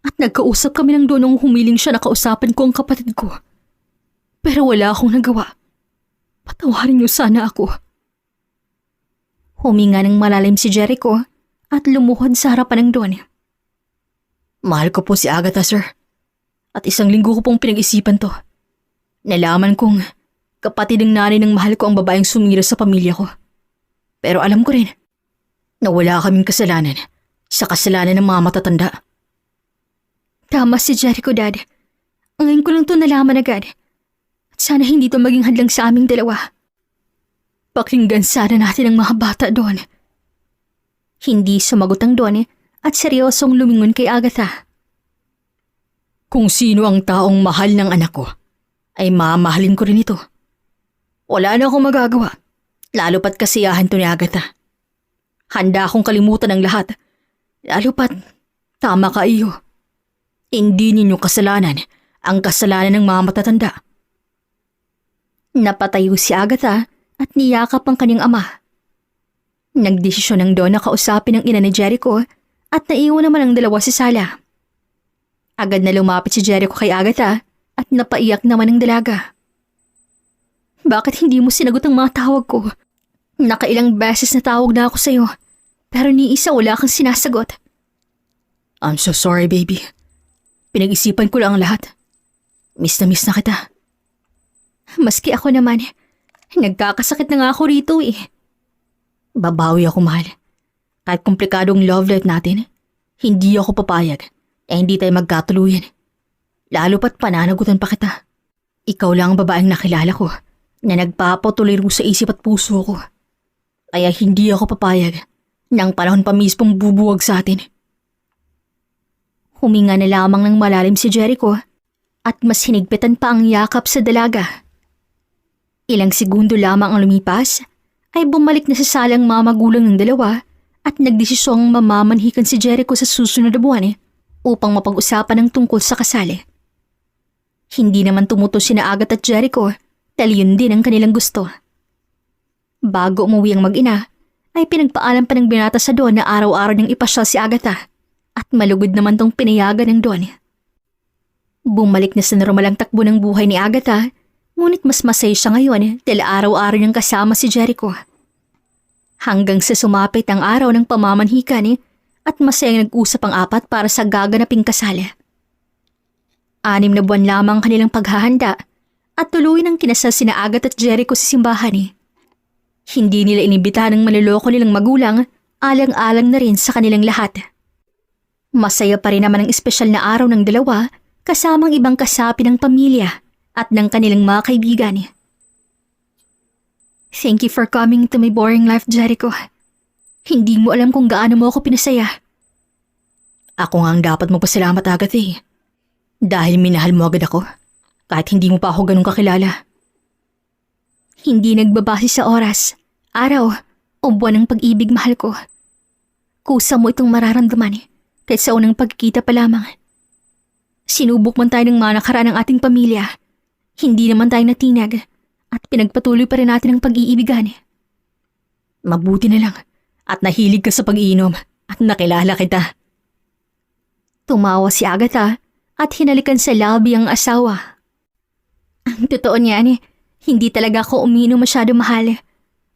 at nagkausap kami ng doon nung humiling siya na kausapan ko ang kapatid ko. Pero wala akong nagawa. Patawarin niyo sana ako. Huminga ng malalim si Jericho at lumuhod sa harapan ng Don. Mahal ko po si Agatha, sir. At isang linggo ko pong pinag-isipan to. Nalaman kong kapatid ng nanay ng mahal ko ang babaeng sumira sa pamilya ko. Pero alam ko rin na wala kaming kasalanan sa kasalanan ng mga matatanda. Tama si Jericho, Dad. Ngayon ko lang to nalaman agad. At sana hindi to maging hadlang sa aming dalawa. Pakinggan sana natin ang mga bata doon. Hindi sumagot ang Don at seryosong lumingon kay Agatha. Kung sino ang taong mahal ng anak ko, ay mamahalin ko rin ito. Wala na akong magagawa, lalo pat kasiyahan to ni Agatha. Handa akong kalimutan ang lahat, lalo pat tama ka iyo. Hindi ninyong kasalanan ang kasalanan ng mga matatanda. Napatayo si Agatha at niyakap ang kanyang ama. Nagdesisyon ng Don na kausapin ang ina ni Jericho at naiwan naman ang dalawa sa sala. Agad na lumapit si Jericho kay Agatha at napaiyak naman ang dalaga. Bakit hindi mo sinagot ang mga tawag ko? Nakailang beses na tawag na ako sa'yo, pero ni isa wala kang sinasagot. I'm so sorry, baby. Pinag-isipan ko lang ang lahat. Miss na kita. Maski ako naman, nagkakasakit na nga ako rito eh. Babawi ako, mahal. Kahit komplikadong love life natin, hindi ako papayag hindi tayo magkatuluyan. Lalo pat pananagutan pa kita. Ikaw lang ang babaeng nakilala ko na nagpapatuloy sa isip at puso ko. Kaya hindi ako papayag nang panahon pa mispong bubuwag sa atin. Huminga na lamang ng malalim si Jericho at mas hinigpitan pa ang yakap sa dalaga. Ilang segundo lamang ang lumipas ay bumalik na sa salang mga magulang ng dalawa at nagdesisyong mamamanhikan si Jericho sa susunod na buwan upang mapag-usapan ng tungkol sa kasal. Hindi naman tumuto sina Agatha at Jericho dahil yun din ang kanilang gusto. Bago umuwi ang mag-ina, ay pinagpaalam pa ng binata sa Don na araw-araw niyang ipasyal si Agatha at malugod naman tong pinayagan ng Don. Bumalik na sa normal ang takbo ng buhay ni Agatha, ngunit mas masaya siya ngayon dahil araw-araw niyang kasama si Jericho. Hanggang sa sumapit ang araw ng pamamanhikan at masayang nag-usap ang apat para sa gaganaping kasal. 6 na buwan lamang kanilang paghahanda at tuloy ng kinasal sina Agatha at Jericho sa simbahan. Hindi nila inibita ng maluloko nilang magulang, alang-alang na rin sa kanilang lahat. Masaya pa rin naman ang espesyal na araw ng dalawa kasamang ibang kasapi ng pamilya at ng kanilang mga kaibigan. Thank you for coming to my boring life, Jericho. Hindi mo alam kung gaano mo ako pinasaya. Ako nga ang dapat magpasalamat, Agatha. Dahil minahal mo agad ako, kahit hindi mo pa ako ganun kakilala. Hindi nagbabase sa oras, araw, o buwan ng pag-ibig, mahal ko. Kusa mo itong mararamdaman kahit sa unang pagkikita pa lamang. Sinubok man tayo ng mga nakaraan ng ating pamilya. Hindi naman tayo natinag at pinagpatuloy pa rin natin ang pag-iibigan. Mabuti na lang at nahilig ka sa pag-iinom at nakilala kita. Tumawa si Agatha at hinalikan sa labi ang asawa. Ang totoo niyan, hindi talaga ako umiinom masyado, mahal.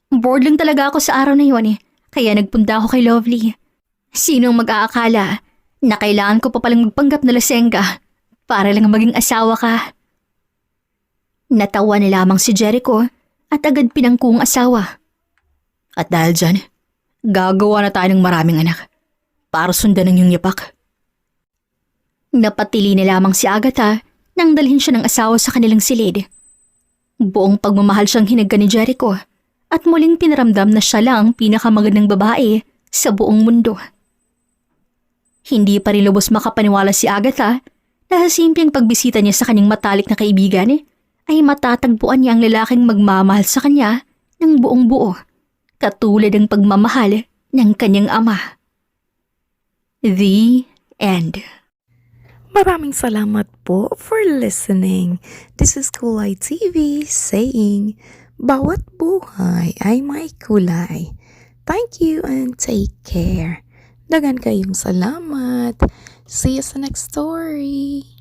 Bored lang talaga ako sa araw na yun, kaya nagpunta ako kay Lovely. Sinong mag-aakala na kailangan ko pa palang magpanggap na lasengga para lang maging asawa ka? Natawa na lamang si Jericho at agad pinangkung asawa. At dahil dyan, gagawa na tayo ng maraming anak para sundan ang iyong yapak. Napatili na lamang si Agatha nang dalhin siya ng asawa sa kanilang silid. Buong pagmamahal siyang hinagka ni Jericho at muling pinaramdam na siya lang ang pinakamagandang babae sa buong mundo. Hindi pa rin lubos makapaniwala si Agatha na sa simpleng pagbisita niya sa kanyang matalik na kaibigan ay matatagpuan niya ang lalaking magmamahal sa kanya ng buong buo, katulad ng pagmamahal ng kanyang ama. The End. Maraming salamat po for listening. This is Kulay TV saying, bawat buhay ay may kulay. Thank you and take care. Dagan kayong salamat. See you sa next story.